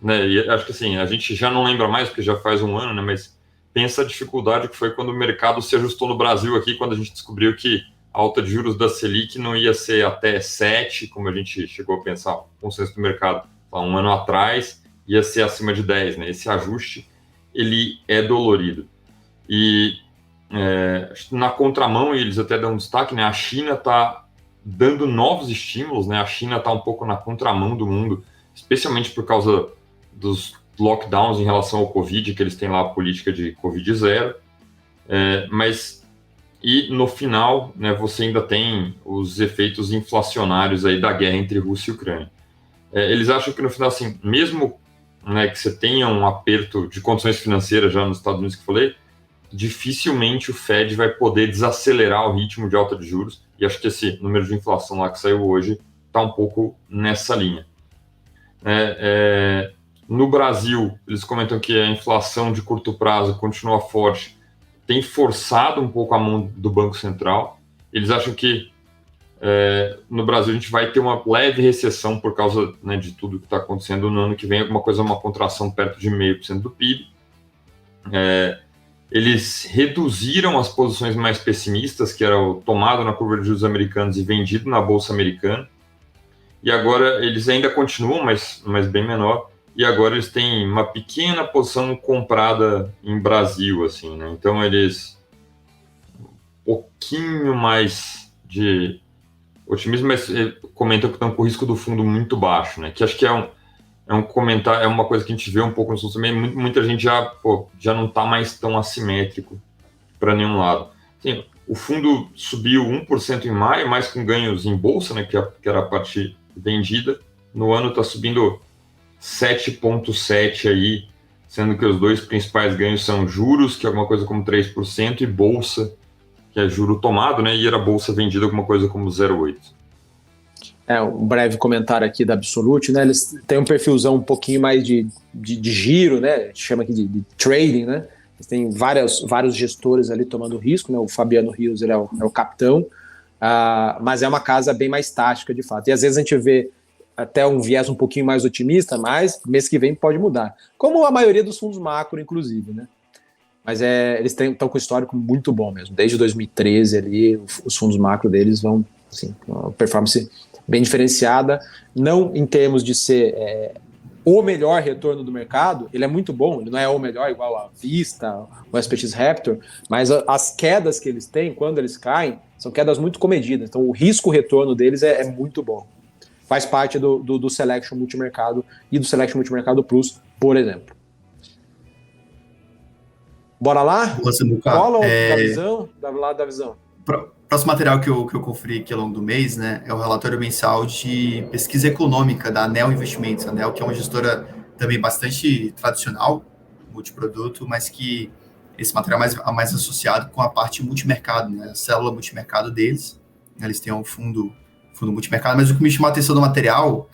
né, e acho que assim, a gente já não lembra mais, porque já faz um ano, né, mas pensa a dificuldade que foi quando o mercado se ajustou no Brasil aqui, quando a gente descobriu que a alta de juros da Selic não ia ser até 7%, como a gente chegou a pensar, o consenso do mercado, um ano atrás, ia ser acima de 10%, né, esse ajuste, ele é dolorido. E na contramão, e eles até dão um destaque, né, a China está dando novos estímulos, né, a China está um pouco na contramão do mundo, especialmente por causa dos lockdowns em relação ao Covid, que eles têm lá a política de Covid zero, e no final, né, você ainda tem os efeitos inflacionários aí da guerra entre Rússia e Ucrânia. Eles acham que no final, assim, mesmo, né, que você tenha um aperto de condições financeiras já nos Estados Unidos que eu falei, dificilmente o Fed vai poder desacelerar o ritmo de alta de juros, e acho que esse número de inflação lá que saiu hoje está um pouco nessa linha. No Brasil, eles comentam que a inflação de curto prazo continua forte, tem forçado um pouco a mão do Banco Central. Eles acham que no Brasil a gente vai ter uma leve recessão por causa, né, de tudo que está acontecendo no ano que vem, uma contração perto de 0,5% do PIB. Eles reduziram as posições mais pessimistas, que era o tomado na curva de juros americanos e vendido na Bolsa Americana. E agora eles ainda continuam, mas bem menor. E agora eles têm uma pequena posição comprada em Brasil, assim, né? Então eles um pouquinho mais de otimismo, mas comentam que estão com o risco do fundo muito baixo, né? Que acho que é um comentário, é uma coisa que a gente vê um pouco no sul também. Muita gente já não está mais tão assimétrico para nenhum lado. Assim, o fundo subiu 1% em maio, mais com ganhos em bolsa, né? Que era a parte vendida. No ano está subindo 7,7% aí, sendo que os dois principais ganhos são juros, que é alguma coisa como 3%, e bolsa, que é juro tomado, né? E era bolsa vendida alguma coisa como 0,8%. Um breve comentário aqui da Absolute, né? Eles têm um perfilzão um pouquinho mais de giro, né? A gente chama aqui de trading, né? Eles têm vários gestores ali tomando risco, né? O Fabiano Rios, ele é o capitão, mas é uma casa bem mais tática, de fato. E às vezes a gente vê até um viés um pouquinho mais otimista, mas mês que vem pode mudar. Como a maioria dos fundos macro, inclusive, né? Mas eles estão com um histórico muito bom mesmo. Desde 2013 ali, os fundos macro deles vão, assim, uma performance bem diferenciada, não em termos de ser o melhor retorno do mercado, ele é muito bom, ele não é o melhor igual a Vista, o SPX Raptor, mas as quedas que eles têm, quando eles caem, são quedas muito comedidas, então o risco-retorno deles é muito bom. faz parte do Selection Multimercado e do Selection Multimercado Plus, por exemplo. Bora lá? Boa, Samuca. Cola da visão? Da visão. Próximo material que eu conferi aqui ao longo do mês, né, é o relatório mensal de pesquisa econômica da ANEEL Investimentos. A ANEEL, que é uma gestora também bastante tradicional, multiproduto, mas que esse material é mais associado com a parte multimercado, né, a célula multimercado deles. Eles têm um fundo multimercado, mas o que me chamou a atenção do material,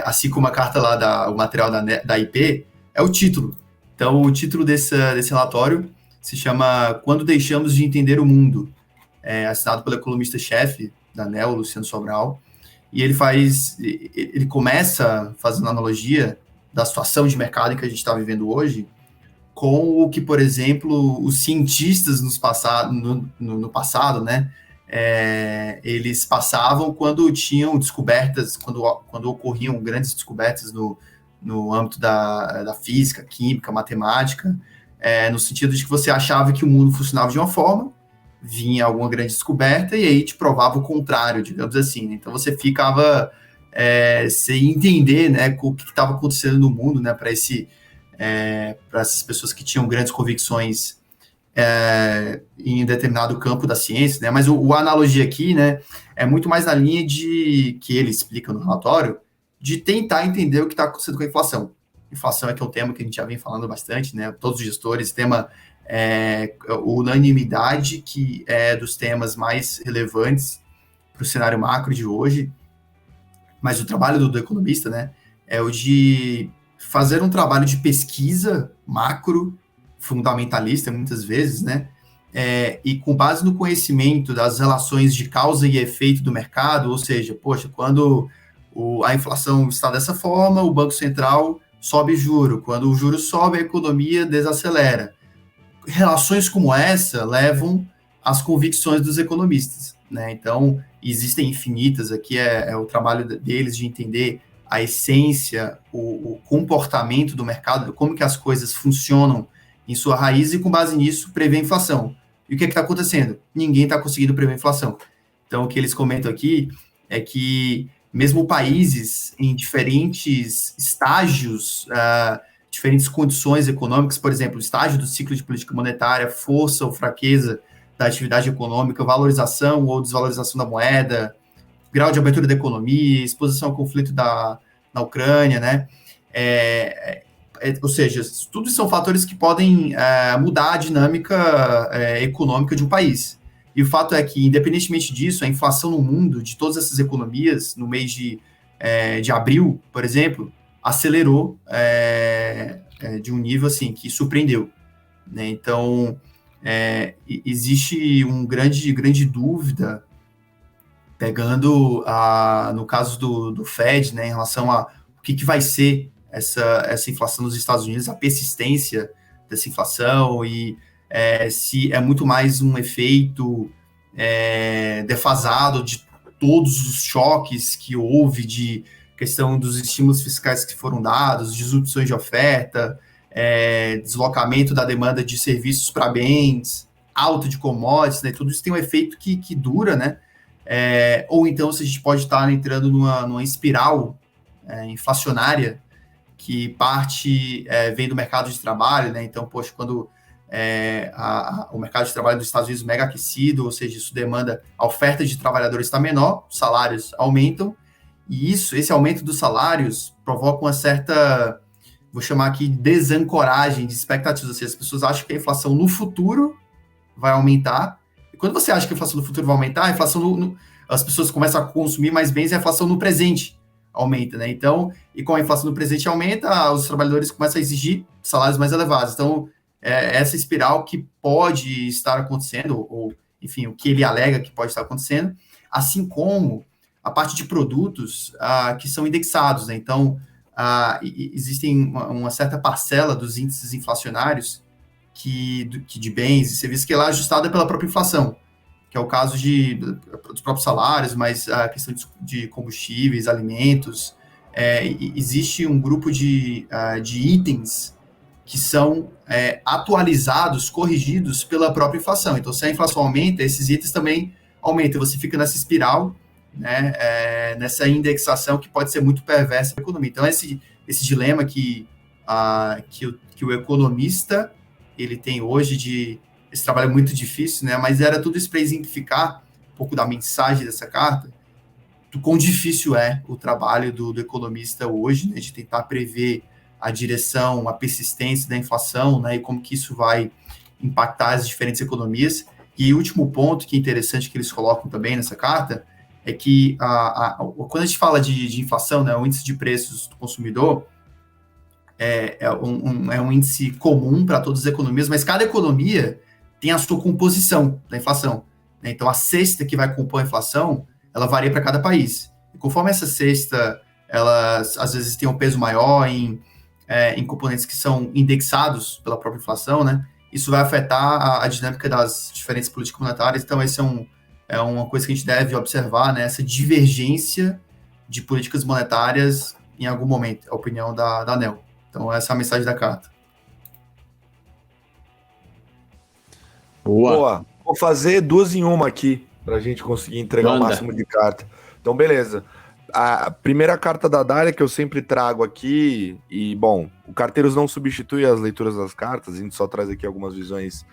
assim como a carta lá, o material da IP, é o título. Então, o título desse relatório se chama Quando Deixamos de Entender o Mundo, assinado pelo economista-chefe da ANEEL, Luciano Sobral, e ele começa fazendo analogia da situação de mercado em que a gente está vivendo hoje com o que, por exemplo, os cientistas no passado, né, eles passavam quando tinham descobertas, quando ocorriam grandes descobertas no âmbito da física, química, matemática, no sentido de que você achava que o mundo funcionava de uma forma, vinha alguma grande descoberta e aí te provava o contrário, digamos assim. Então você ficava sem entender, né, o que estava acontecendo no mundo, né, para essas pessoas que tinham grandes convicções em determinado campo da ciência, né? Mas a analogia aqui, né, é muito mais na linha que ele explica no relatório, de tentar entender o que está acontecendo com a inflação. Inflação é um tema que a gente já vem falando bastante, né? Todos os gestores, tema unanimidade, que é dos temas mais relevantes para o cenário macro de hoje. Mas o trabalho do economista, né, é o de fazer um trabalho de pesquisa macro, fundamentalista, muitas vezes, né, e com base no conhecimento das relações de causa e efeito do mercado, ou seja, poxa, quando a inflação está dessa forma, o Banco Central sobe juro, quando o juro sobe, a economia desacelera. Relações como essa levam às convicções dos economistas, né? Então, existem infinitas, aqui é o trabalho deles de entender a essência, o comportamento do mercado, como que as coisas funcionam em sua raiz e, com base nisso, prever a inflação. E o que está acontecendo? Ninguém está conseguindo prever a inflação. Então, o que eles comentam aqui é que mesmo países em diferentes estágios, diferentes condições econômicas, por exemplo, estágio do ciclo de política monetária, força ou fraqueza da atividade econômica, valorização ou desvalorização da moeda, grau de abertura da economia, exposição ao conflito na Ucrânia, né? Ou seja, tudo são fatores que podem mudar a dinâmica econômica de um país. E o fato é que, independentemente disso, a inflação no mundo, de todas essas economias, no mês de abril, por exemplo, acelerou de um nível assim que surpreendeu, né? Então, existe uma grande dúvida, pegando no caso do Fed, né, em relação a o que vai ser essa inflação nos Estados Unidos, a persistência dessa inflação e se é muito mais um efeito defasado de todos os choques que houve de questão dos estímulos fiscais que foram dados, disrupções de oferta, deslocamento da demanda de serviços para bens, alta de commodities, né? Tudo isso tem um efeito que dura, né? Ou então se a gente pode estar entrando numa espiral inflacionária que vem do mercado de trabalho, né? Então, poxa, quando o mercado de trabalho dos Estados Unidos mega aquecido, ou seja, isso demanda, a oferta de trabalhadores está menor, os salários aumentam, e esse aumento dos salários provoca uma certa, vou chamar aqui, desancoragem de expectativas, ou seja, as pessoas acham que a inflação no futuro vai aumentar, e quando você acha que a inflação no futuro vai aumentar, a inflação as pessoas começam a consumir mais bens e a inflação no presente aumenta, né? Então, e com a inflação no presente aumenta, os trabalhadores começam a exigir salários mais elevados. Então, essa espiral que pode estar acontecendo, ou, enfim, o que ele alega que pode estar acontecendo, assim como a parte de produtos que são indexados, né? Então, existem uma certa parcela dos índices inflacionários de bens e serviços que ela é ajustada pela própria inflação, que é o caso dos próprios salários, mas a questão de combustíveis, alimentos. Existe um grupo de itens que são atualizados, corrigidos pela própria inflação. Então, se a inflação aumenta, esses itens também aumentam. Você fica nessa espiral né, nessa indexação que pode ser muito perversa para a economia. Então, esse dilema que o economista ele tem hoje esse trabalho é muito difícil, né, mas era tudo isso para exemplificar um pouco da mensagem dessa carta, do quão difícil é o trabalho do economista hoje, né, de tentar prever a direção, a persistência da inflação, né, e como que isso vai impactar as diferentes economias. E o último ponto que é interessante que eles colocam também nessa carta é que quando a gente fala de inflação, né, o índice de preços do consumidor é um índice comum para todas as economias, mas cada economia tem a sua composição da inflação, né? Então, a cesta que vai compor a inflação, ela varia para cada país. E conforme essa cesta, ela às vezes tem um peso maior em componentes que são indexados pela própria inflação, né? Isso vai afetar a dinâmica das diferentes políticas monetárias. Então, esse é uma coisa que a gente deve observar, né? Essa divergência de políticas monetárias em algum momento, a opinião da ANEEL. Então, essa é a mensagem da carta. Boa. Vou fazer 2 em 1 aqui, para a gente conseguir entregar o máximo de carta. Então, beleza. A primeira carta da Dália que eu sempre trago aqui, e, bom, o Carteiros não substitui as leituras das cartas, a gente só traz aqui algumas visões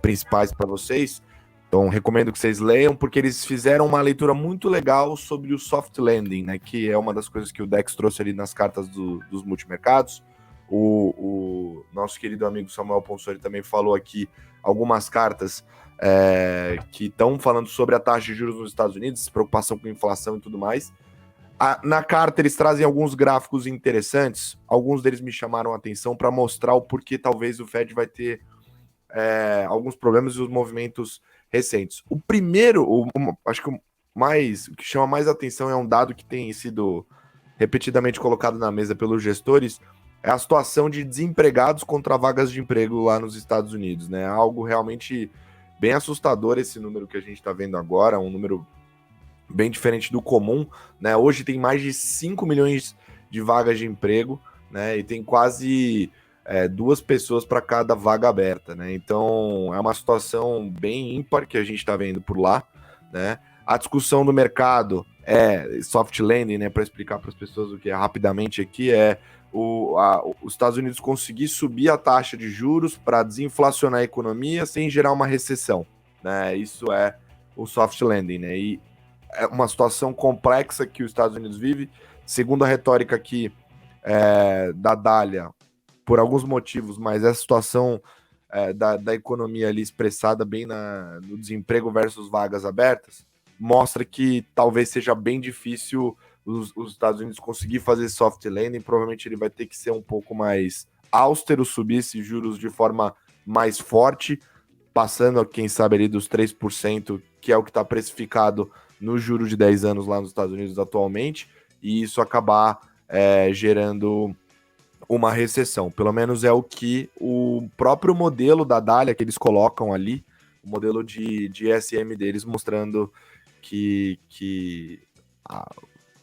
principais para vocês. Então, recomendo que vocês leiam, porque eles fizeram uma leitura muito legal sobre o soft landing, né, que é uma das coisas que o Dex trouxe ali nas cartas dos multimercados. O nosso querido amigo Samuel Ponsori também falou aqui algumas cartas que estão falando sobre a taxa de juros nos Estados Unidos, preocupação com inflação e tudo mais. Na carta eles trazem alguns gráficos interessantes, alguns deles me chamaram a atenção para mostrar o porquê talvez o Fed vai ter alguns problemas e os movimentos recentes. O primeiro, acho que o que chama mais atenção é um dado que tem sido repetidamente colocado na mesa pelos gestores, é a situação de desempregados contra vagas de emprego lá nos Estados Unidos, né? Algo realmente bem assustador esse número que a gente está vendo agora, um número bem diferente do comum, né? Hoje tem mais de 5 milhões de vagas de emprego, né? E tem quase 2 pessoas para cada vaga aberta, né? Então é uma situação bem ímpar que a gente está vendo por lá, né? A discussão do mercado soft landing, né? Para explicar para as pessoas o que é rapidamente aqui os Estados Unidos conseguir subir a taxa de juros para desinflacionar a economia sem gerar uma recessão, né? Isso é o soft landing, né? E é uma situação complexa que os Estados Unidos vive, segundo a retórica aqui da Dália, por alguns motivos, mas essa situação da economia ali expressada bem no desemprego versus vagas abertas, mostra que talvez seja bem difícil os Estados Unidos conseguir fazer soft landing. Provavelmente ele vai ter que ser um pouco mais austero, subir esses juros de forma mais forte, passando, quem sabe, ali dos 3%, que é o que está precificado no juro de 10 anos lá nos Estados Unidos atualmente, e isso acabar gerando uma recessão. Pelo menos é o que o próprio modelo da Dália que eles colocam ali, o modelo de SM deles, mostrando que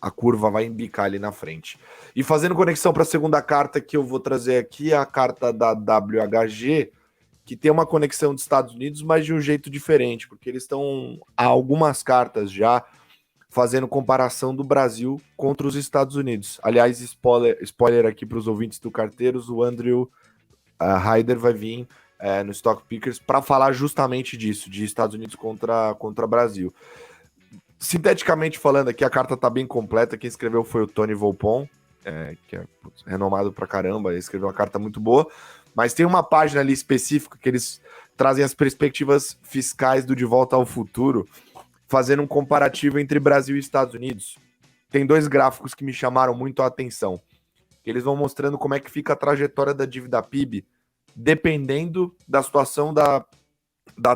a curva vai embicar ali na frente. E fazendo conexão para a segunda carta que eu vou trazer aqui, a carta da WHG, que tem uma conexão dos Estados Unidos, mas de um jeito diferente, porque eles estão há algumas cartas já fazendo comparação do Brasil contra os Estados Unidos. Aliás, spoiler aqui para os ouvintes do Carteiros, o Andrew Haider vai vir no Stock Pickers para falar justamente disso, de Estados Unidos contra Brasil. Sinteticamente falando aqui, a carta tá bem completa. Quem escreveu foi o Tony Volpon, que é renomado pra caramba, ele escreveu uma carta muito boa, mas tem uma página ali específica que eles trazem as perspectivas fiscais do De Volta ao Futuro, fazendo um comparativo entre Brasil e Estados Unidos. Tem 2 gráficos que me chamaram muito a atenção. Eles vão mostrando como é que fica a trajetória da dívida PIB, dependendo da situação da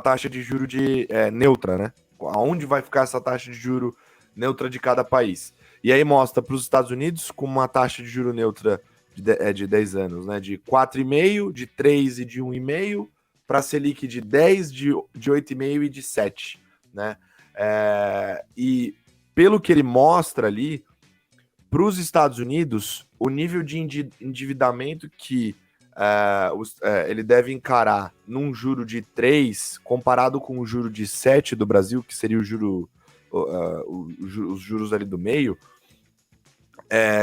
taxa de juro neutra, né? Aonde vai ficar essa taxa de juro neutra de cada país. E aí mostra para os Estados Unidos com uma taxa de juro neutra de 10 anos, né? De 4,5, de 3 e de 1,5, para a Selic de 10, de 8,5 e de 7, né? E pelo que ele mostra ali, para os Estados Unidos, o nível de endividamento que ele deve encarar num juro de 3, comparado com o juro de 7 do Brasil, que seria os juros ali do meio,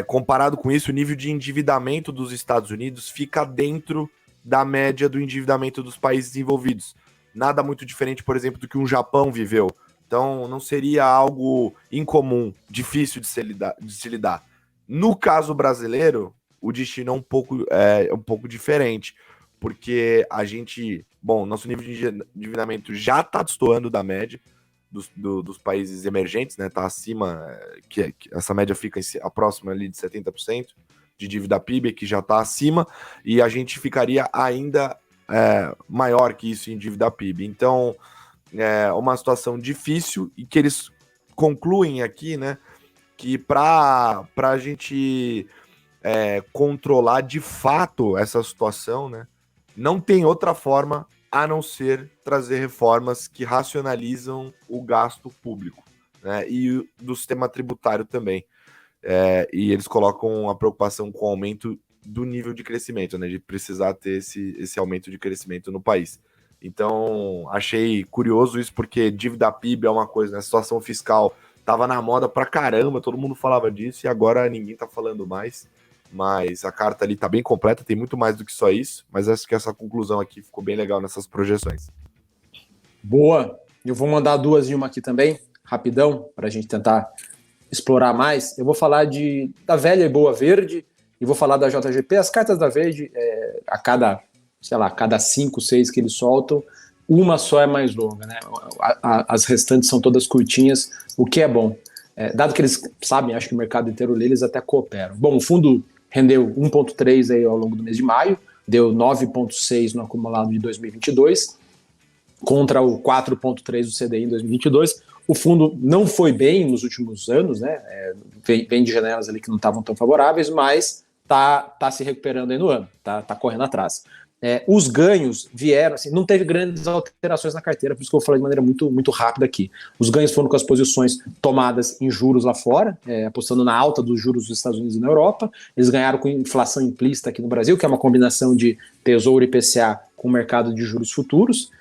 comparado com isso, o nível de endividamento dos Estados Unidos fica dentro da média do endividamento dos países desenvolvidos. Nada muito diferente, por exemplo, do que um Japão viveu. Então, não seria algo incomum, difícil de se lidar. No caso brasileiro, o destino é um pouco diferente, porque nosso nível de endividamento já está destoando da média dos países emergentes, né? Está acima, que essa média fica próxima ali de 70% de dívida PIB, que já está acima, e a gente ficaria ainda maior que isso em dívida PIB. Então, é uma situação difícil e que eles concluem aqui, né, que para a gente controlar de fato essa situação, né, não tem outra forma a não ser trazer reformas que racionalizam o gasto público, né, e do sistema tributário também. E eles colocam a preocupação com o aumento do nível de crescimento, né, de precisar ter esse aumento de crescimento no país. Então, achei curioso isso, porque dívida PIB é uma coisa, né? A situação fiscal estava na moda pra caramba, todo mundo falava disso, e agora ninguém tá falando mais. Mas a carta ali tá bem completa, tem muito mais do que só isso, mas acho que essa conclusão aqui ficou bem legal nessas projeções. Boa! Eu vou mandar duas e uma aqui também, rapidão, para a gente tentar explorar mais. Eu vou falar da velha e boa Verde, e vou falar da JGP. As cartas da Verde, a cada 5, 6 que eles soltam, uma só é mais longa, né? As restantes são todas curtinhas, o que é bom. Dado que eles sabem, acho que o mercado inteiro lê, eles até cooperam. Bom, o fundo rendeu 1,3 aí ao longo do mês de maio, deu 9,6 no acumulado de 2022, contra o 4,3 do CDI em 2022. O fundo não foi bem nos últimos anos, né? Vem de janelas ali que não estavam tão favoráveis, mas tá se recuperando aí no ano, tá correndo atrás. Os ganhos vieram, assim, não teve grandes alterações na carteira, por isso que eu falei de maneira muito, muito rápida aqui. Os ganhos foram com as posições tomadas em juros lá fora, apostando na alta dos juros dos Estados Unidos e na Europa. Eles ganharam com inflação implícita aqui no Brasil, que é uma combinação de Tesouro e IPCA com o mercado de juros futuros.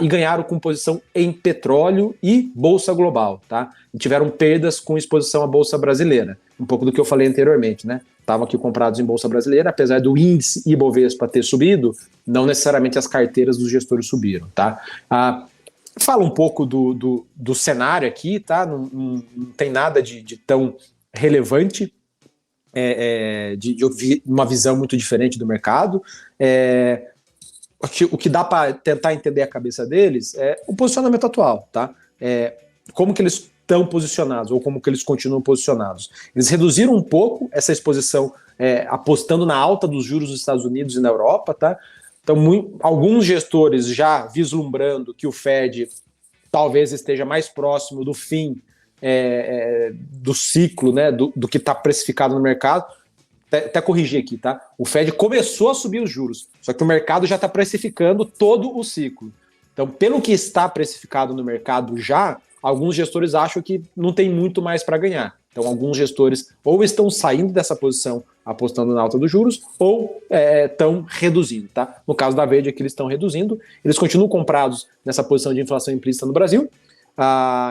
E ganharam com posição em petróleo e Bolsa Global, tá? E tiveram perdas com exposição à Bolsa Brasileira, um pouco do que eu falei anteriormente, né? Estavam aqui comprados em Bolsa Brasileira, apesar do índice Ibovespa ter subido, não necessariamente as carteiras dos gestores subiram, tá? Fala um pouco do cenário aqui, tá? Não tem nada de tão relevante, de uma visão muito diferente do mercado. O que dá para tentar entender a cabeça deles é o posicionamento atual, tá? Como que eles estão posicionados, ou como que eles continuam posicionados. Eles reduziram um pouco essa exposição, apostando na alta dos juros dos Estados Unidos e na Europa, tá? Então, alguns gestores já vislumbrando que o Fed talvez esteja mais próximo do fim do ciclo, né, do que está precificado no mercado. Até corrigir aqui, tá? O Fed começou a subir os juros, só que o mercado já está precificando todo o ciclo. Então, pelo que está precificado no mercado já, alguns gestores acham que não tem muito mais para ganhar. Então, alguns gestores ou estão saindo dessa posição apostando na alta dos juros, ou estão reduzindo, tá? No caso da Verde, aqui eles estão reduzindo. Eles continuam comprados nessa posição de inflação implícita no Brasil.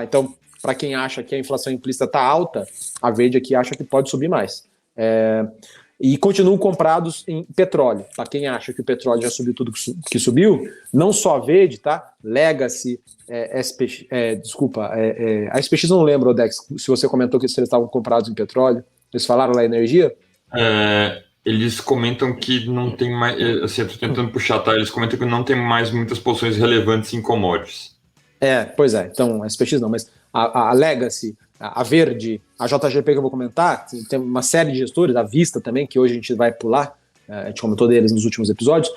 Então, para quem acha que a inflação implícita está alta, a Verde aqui acha que pode subir mais. E continuam comprados em petróleo. Para quem acha que o petróleo já subiu tudo que subiu, não só a Verde, tá? Legacy, a SPX não lembro, Odex, se você comentou que eles estavam comprados em petróleo. Eles falaram lá energia? Eles comentam que não tem mais. Assim, eu tô tentando puxar, tá? Eles comentam que não tem mais muitas posições relevantes em commodities. Pois é, então a SPX não, mas a Legacy, a Verde, a JGP que eu vou comentar, tem uma série de gestores, a Vista também, que hoje a gente vai pular, a gente comentou deles nos últimos episódios,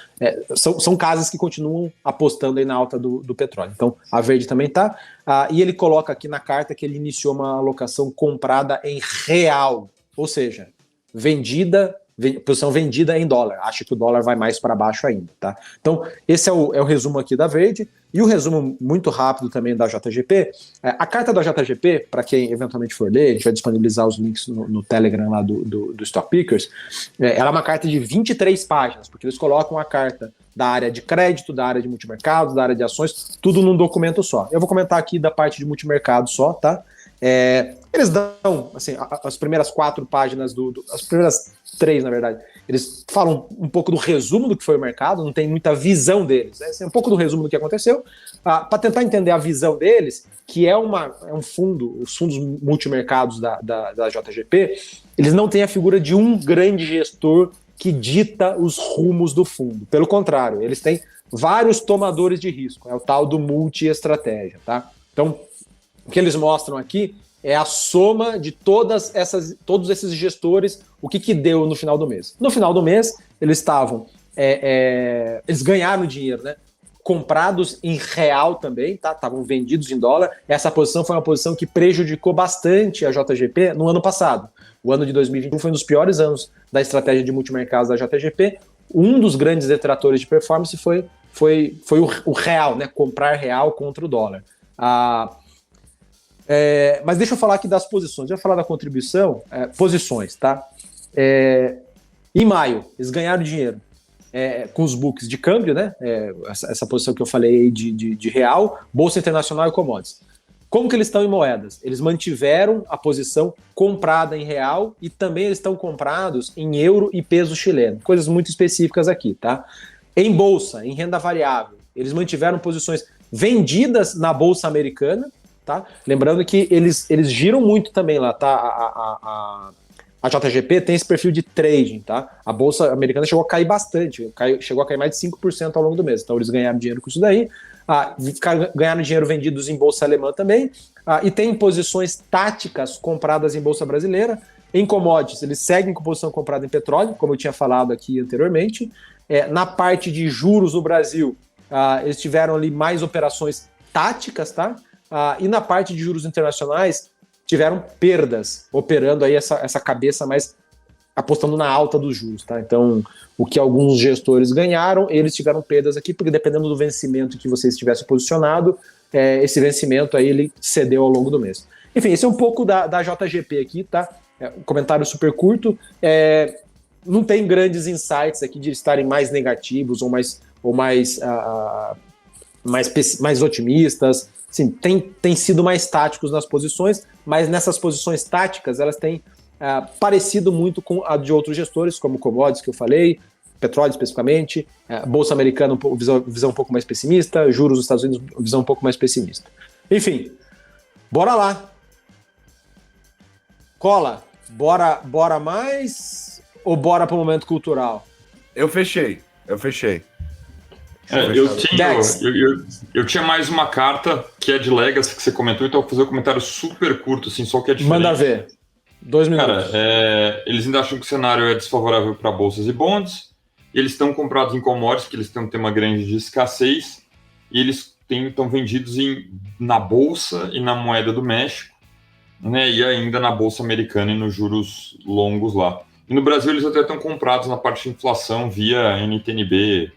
são casas que continuam apostando aí na alta do petróleo. Então, a Verde também está, e ele coloca aqui na carta que ele iniciou uma alocação comprada em real, ou seja, posição vendida em dólar. Acho que o dólar vai mais para baixo ainda, tá? Então, esse é o resumo aqui da Verde. E o resumo muito rápido também da JGP. A carta da JGP, para quem eventualmente for ler, a gente vai disponibilizar os links no Telegram lá do Stock Pickers. Ela é uma carta de 23 páginas, porque eles colocam a carta da área de crédito, da área de multimercado, da área de ações, tudo num documento só. Eu vou comentar aqui da parte de multimercado só, tá? Eles dão, assim, as primeiras 4 páginas, as primeiras 3, na verdade, eles falam um pouco do resumo do que foi o mercado, não tem muita visão deles, né? Um pouco do resumo do que aconteceu, para tentar entender a visão deles, que é um fundo, os fundos multimercados da JGP, eles não têm a figura de um grande gestor que dita os rumos do fundo. Pelo contrário, eles têm vários tomadores de risco, é o tal do multi-estratégia, tá? Então, o que eles mostram aqui é a soma de todos esses gestores, o que deu no final do mês. No final do mês, eles estavam, eles ganharam dinheiro, né? Comprados em real também, tá? Estavam vendidos em dólar. Essa posição foi uma posição que prejudicou bastante a JGP no ano passado. O ano de 2021 foi um dos piores anos da estratégia de multimercados da JGP. Um dos grandes detratores de performance foi o real, né? Comprar real contra o dólar. Mas deixa eu falar aqui das posições. Deixa eu falar da contribuição. Posições, tá? Em maio, eles ganharam dinheiro com os books de câmbio, né? Essa posição que eu falei de real, Bolsa Internacional e commodities. Como que eles estão em moedas? Eles mantiveram a posição comprada em real e também eles estão comprados em euro e peso chileno. Coisas muito específicas aqui, tá? Em bolsa, em renda variável, eles mantiveram posições vendidas na bolsa americana, tá? Lembrando que eles giram muito também lá, tá? A JGP tem esse perfil de trading, tá? A bolsa americana chegou a cair bastante, chegou a cair mais de 5% ao longo do mês. Então eles ganharam dinheiro com isso daí. Ganharam dinheiro vendidos em bolsa alemã também. E tem posições táticas compradas em bolsa brasileira. Em commodities, eles seguem com posição comprada em petróleo, como eu tinha falado aqui anteriormente. Na parte de juros no Brasil, eles tiveram ali mais operações táticas, tá? E na parte de juros internacionais, tiveram perdas, operando aí essa cabeça mais apostando na alta dos juros, tá? Então, o que alguns gestores ganharam, eles tiveram perdas aqui, porque dependendo do vencimento que você estivesse posicionado, esse vencimento aí ele cedeu ao longo do mês. Enfim, esse é um pouco da JGP aqui, tá? Um comentário super curto. Não tem grandes insights aqui de estarem mais negativos ou mais otimistas. Sim, tem sido mais táticos nas posições, mas nessas posições táticas elas têm parecido muito com a de outros gestores, como commodities que eu falei, petróleo especificamente, Bolsa Americana visão um pouco mais pessimista, juros dos Estados Unidos visão um pouco mais pessimista. Enfim, bora lá. Cola, bora mais ou bora para o momento cultural? Eu fechei. Eu tinha mais uma carta que é de Legacy que você comentou, então eu vou fazer um comentário super curto, assim, só que é diferente. Manda ver. 2 minutos. Cara, eles ainda acham que o cenário é desfavorável para bolsas e bonds, e eles estão comprados em commodities, que eles têm um tema grande de escassez, e eles estão vendidos na bolsa e na moeda do México, né, e ainda na bolsa americana e nos juros longos lá. E no Brasil eles até estão comprados na parte de inflação via NTNB,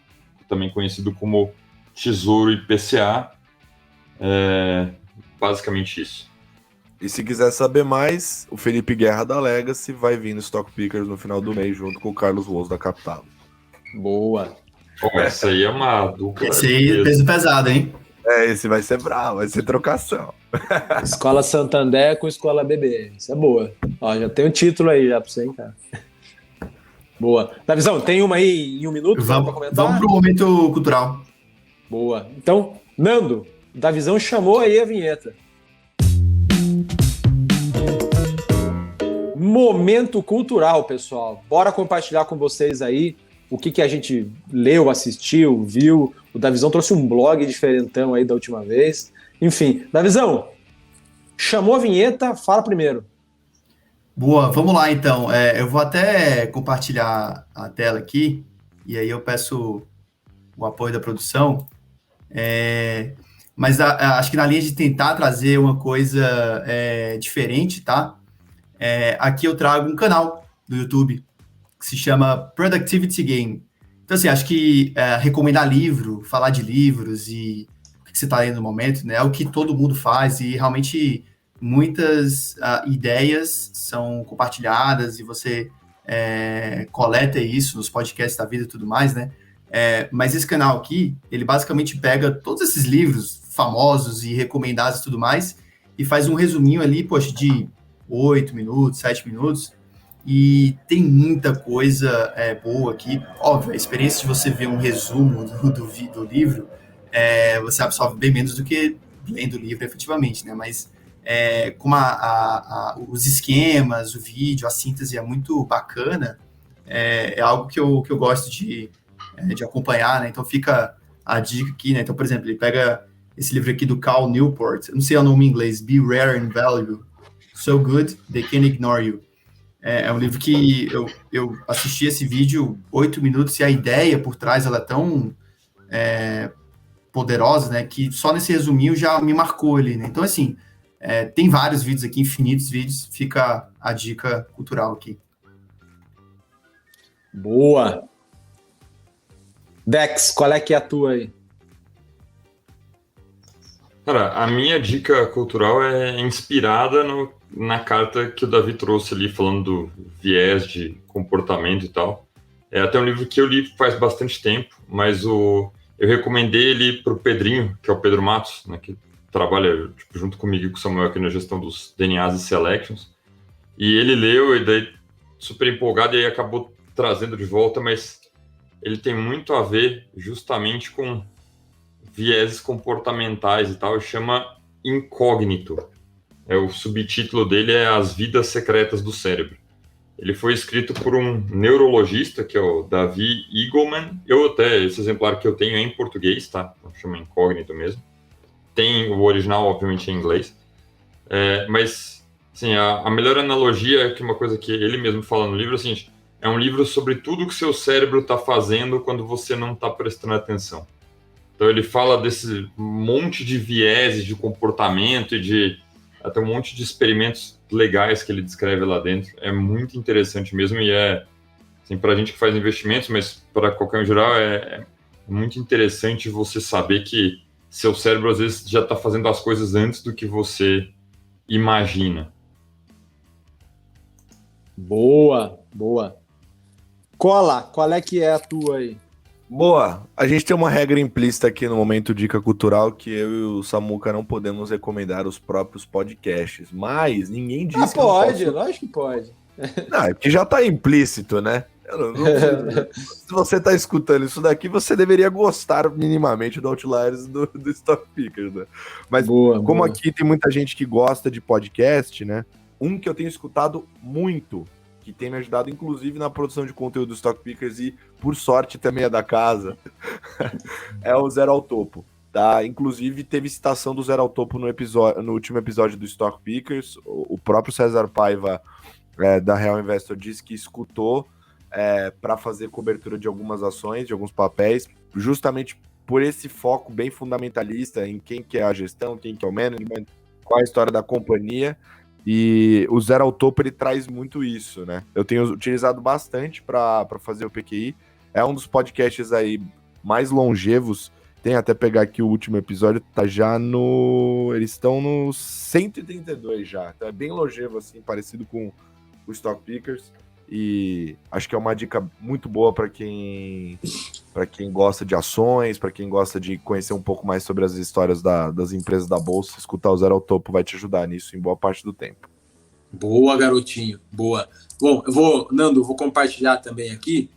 também conhecido como Tesouro IPCA. Basicamente isso. E se quiser saber mais, o Felipe Guerra da Legacy vai vir no Stock Pickers no final do mês, junto com o Carlos Wos da Capital. Boa. Bom, essa aí é uma dupla. Esse aí é peso pesado, hein? Esse vai ser bravo, vai ser trocação. Escola Santander com Escola BB. Isso é boa. Ó, já tem um título aí já pra você, hein, cara. Boa. Davizão, tem uma aí em 1 minuto pra comentar? Vamos pro momento cultural. Boa. Então, Nando, Davizão chamou aí a vinheta. Momento cultural, pessoal. Bora compartilhar com vocês aí o que a gente leu, assistiu, viu. O Davizão trouxe um blog diferentão aí da última vez. Enfim, Davizão, chamou a vinheta, fala primeiro. Boa, vamos lá então. Eu vou até compartilhar a tela aqui, e aí eu peço o apoio da produção. Mas acho que na linha de tentar trazer uma coisa diferente, tá? Aqui eu trago um canal do YouTube que se chama Productivity Game. Então, assim, acho que recomendar livro, falar de livros e o que você está lendo no momento, né? É o que todo mundo faz e realmente muitas ideias são compartilhadas e você coleta isso nos podcasts da vida e tudo mais, né? Mas esse canal aqui, ele basicamente pega todos esses livros famosos e recomendados e tudo mais e faz um resuminho ali, poxa, de 8 minutos, 7 minutos, e tem muita coisa boa aqui. Óbvio, a experiência de você ver um resumo do livro, você absorve bem menos do que lendo o livro efetivamente, né? Mas como os esquemas, o vídeo, a síntese é muito bacana, é algo que eu gosto de acompanhar, né? Então fica a dica aqui, né? Então, por exemplo, ele pega esse livro aqui do Cal Newport, eu não sei o nome em inglês, Be Rare and Valuable, So Good They Can Ignore You. É um livro que eu assisti esse vídeo 8 minutos e a ideia por trás ela é tão poderosa, né, que só nesse resuminho já me marcou ali, né? Então, assim, tem vários vídeos aqui, infinitos vídeos, fica a dica cultural aqui. Boa! Dex, qual é que é a tua aí? Cara, a minha dica cultural é inspirada na carta que o Davi trouxe ali, falando do viés de comportamento e tal. É até um livro que eu li faz bastante tempo, mas eu recomendei ele para o Pedrinho, que é o Pedro Matos, né, que trabalha junto comigo e com o Samuel aqui na gestão dos DNAs e Selections. E ele leu e daí super empolgado e aí acabou trazendo de volta, mas ele tem muito a ver justamente com vieses comportamentais e tal, chama Incógnito. O subtítulo dele é As Vidas Secretas do Cérebro. Ele foi escrito por um neurologista, que é o Davi Eagleman. Esse exemplar que eu tenho é em português, tá? Chama Incógnito mesmo. Tem o original, obviamente, em inglês. Mas, assim, a melhor analogia é que uma coisa que ele mesmo fala no livro é o seguinte: é um livro sobre tudo que seu cérebro está fazendo quando você não está prestando atenção. Então ele fala desse monte de vieses de comportamento e de até um monte de experimentos legais que ele descreve lá dentro. É muito interessante mesmo e assim, para a gente que faz investimentos, mas para qualquer um em geral, é muito interessante você saber que seu cérebro às vezes já está fazendo as coisas antes do que você imagina. Boa, boa. Cola, qual é que é a tua aí? Boa, a gente tem uma regra implícita aqui no Momento Dica Cultural que eu e o Samuca não podemos recomendar os próprios podcasts, mas ninguém diz que pode, lógico que pode. Não, é porque já tá implícito, né? Se você tá escutando isso daqui, você deveria gostar minimamente do Outliers do Stock Pickers, né? Mas como aqui tem muita gente que gosta de podcast, né? Um que eu tenho escutado muito, que tem me ajudado, inclusive, na produção de conteúdo do Stock Pickers e, por sorte, também é da casa, é o Zero ao Topo, tá? Inclusive, teve citação do Zero ao Topo no último episódio do Stock Pickers. O próprio César Paiva, da Real Investor, disse que escutou para fazer cobertura de algumas ações, de alguns papéis, justamente por esse foco bem fundamentalista em quem que é a gestão, quem que é o management, qual é a história da companhia. E o Zero ao Topo, ele traz muito isso, né? Eu tenho utilizado bastante para fazer o PQI. É um dos podcasts aí mais longevos. Tem até pegar aqui o último episódio, tá já no... Eles estão no 132 já. Então é bem longevo, assim, parecido com o Stock Pickers. E acho que é uma dica muito boa para quem gosta de ações, para quem gosta de conhecer um pouco mais sobre as histórias das empresas da Bolsa. Escutar o Zero ao Topo vai te ajudar nisso em boa parte do tempo. Boa, garotinho, boa. Bom, Nando, eu vou compartilhar também aqui.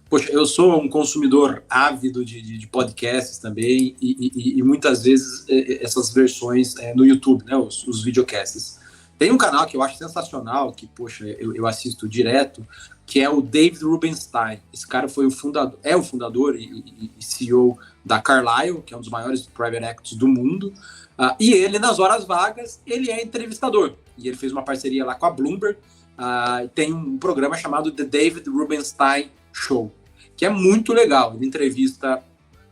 Poxa, eu sou um consumidor ávido de podcasts também e muitas vezes essas versões no YouTube, né, os videocasts. Tem um canal que eu acho sensacional, que, poxa, eu assisto direto, que é o David Rubenstein. Esse cara foi o fundador e CEO da Carlyle, que é um dos maiores private equities do mundo. E ele, nas horas vagas, ele é entrevistador. E ele fez uma parceria lá com a Bloomberg. Tem um programa chamado The David Rubenstein Show, que é muito legal. Ele entrevista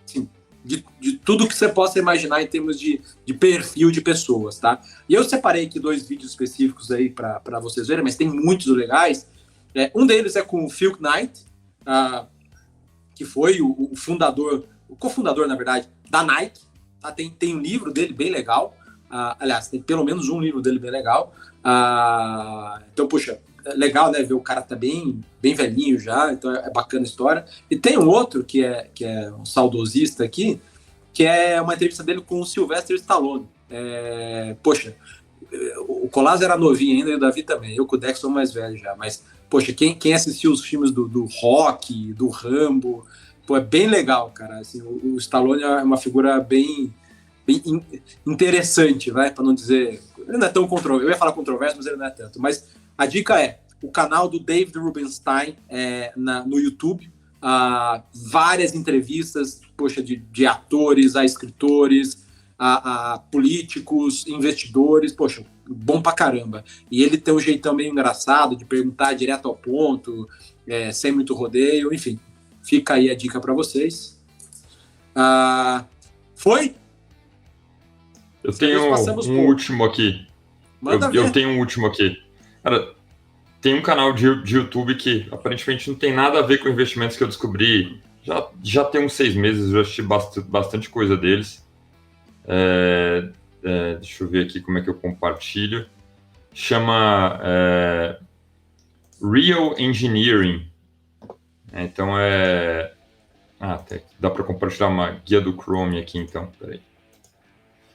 assim, de tudo que você possa imaginar em termos de perfil de pessoas, tá? E eu separei aqui 2 vídeos específicos aí para vocês verem, mas tem muitos legais. Um deles é com o Phil Knight, que foi o fundador, o cofundador, na verdade, da Nike. Tá? Tem um livro dele bem legal. Aliás, tem pelo menos um livro dele bem legal. Então, puxa, é legal, né? Ver o cara tá bem velhinho já, então é bacana a história. E tem um outro que é um saudosista aqui, que é uma entrevista dele com o Sylvester Stallone. Poxa, o Colas era novinho ainda e o Davi também. Eu com o Dex sou mais velho já. Mas, poxa, quem assistiu os filmes do Rock, do Rambo, pô, é bem legal, cara. Assim, o Stallone é uma figura bem interessante, vai, para não dizer... Ele não é tão controverso. Eu ia falar controverso, mas ele não é tanto. Mas a dica é o canal do David Rubenstein no YouTube. Várias entrevistas, poxa, de atores a escritores, a políticos, investidores, poxa, bom pra caramba. E ele tem um jeitão meio engraçado de perguntar direto ao ponto, sem muito rodeio, enfim. Fica aí a dica para vocês. Foi? Eu tenho um último aqui. Eu tenho um último aqui. Cara, tem um canal de YouTube que aparentemente não tem nada a ver com investimentos que eu descobri. Já tem uns 6 meses, eu já assisti bastante coisa deles. Deixa eu ver aqui como é que eu compartilho. Chama Real Engineering. Então dá para compartilhar uma guia do Chrome aqui, então. Peraí.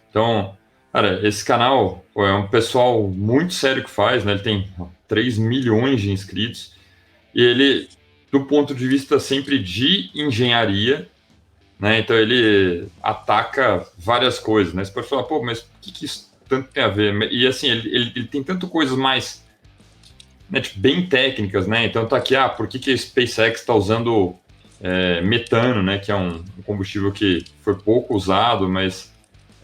Então, cara, esse canal é um pessoal muito sério que faz, né? Ele tem 3 milhões de inscritos. E ele, do ponto de vista sempre de engenharia, né? Então ele ataca várias coisas, né? Você pode falar, pô, mas o que isso tanto tem a ver? E assim, ele tem tanto coisas mais, né, tipo, bem técnicas, né? Então tá aqui, por que a SpaceX está usando metano, né? Que é um combustível que foi pouco usado, mas...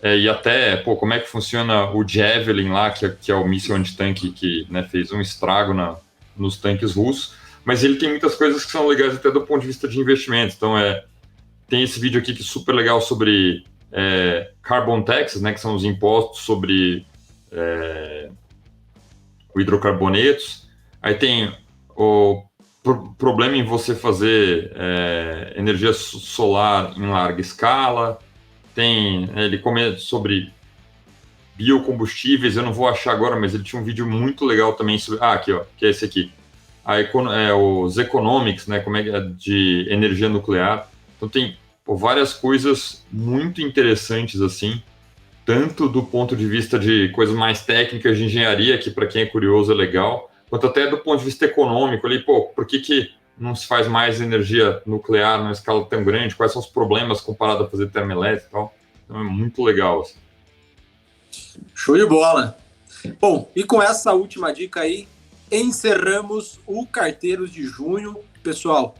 e até, como é que funciona o Javelin lá, que é o míssil antitanque que, né, fez um estrago nos tanques russos. Mas ele tem muitas coisas que são legais até do ponto de vista de investimento. Então, tem esse vídeo aqui que é super legal sobre carbon taxes, né, que são os impostos sobre o hidrocarbonetos. Aí tem o problema em você fazer energia solar em larga escala. Ele comenta sobre biocombustíveis, eu não vou achar agora, mas ele tinha um vídeo muito legal também sobre... aqui, ó, que é esse aqui. Os economics, né, como de energia nuclear. Então tem várias coisas muito interessantes, assim, tanto do ponto de vista de coisas mais técnicas de engenharia, que para quem é curioso é legal, quanto até do ponto de vista econômico, ali, por que não se faz mais energia nuclear numa escala tão grande? Quais são os problemas comparado a fazer termoelétrica e tal? Então é muito legal. Assim. Show de bola. Bom, e com essa última dica aí, encerramos o Carteiros de Junho. Pessoal,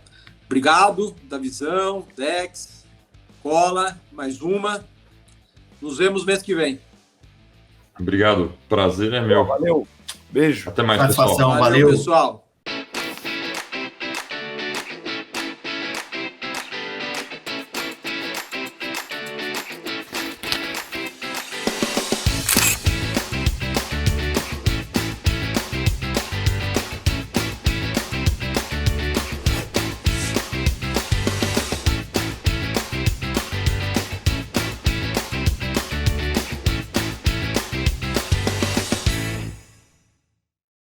obrigado, Davizão, Dex, Cola, mais uma. Nos vemos mês que vem. Obrigado, prazer é meu. Valeu, beijo. Até mais, Satisfação, pessoal. Valeu, pessoal.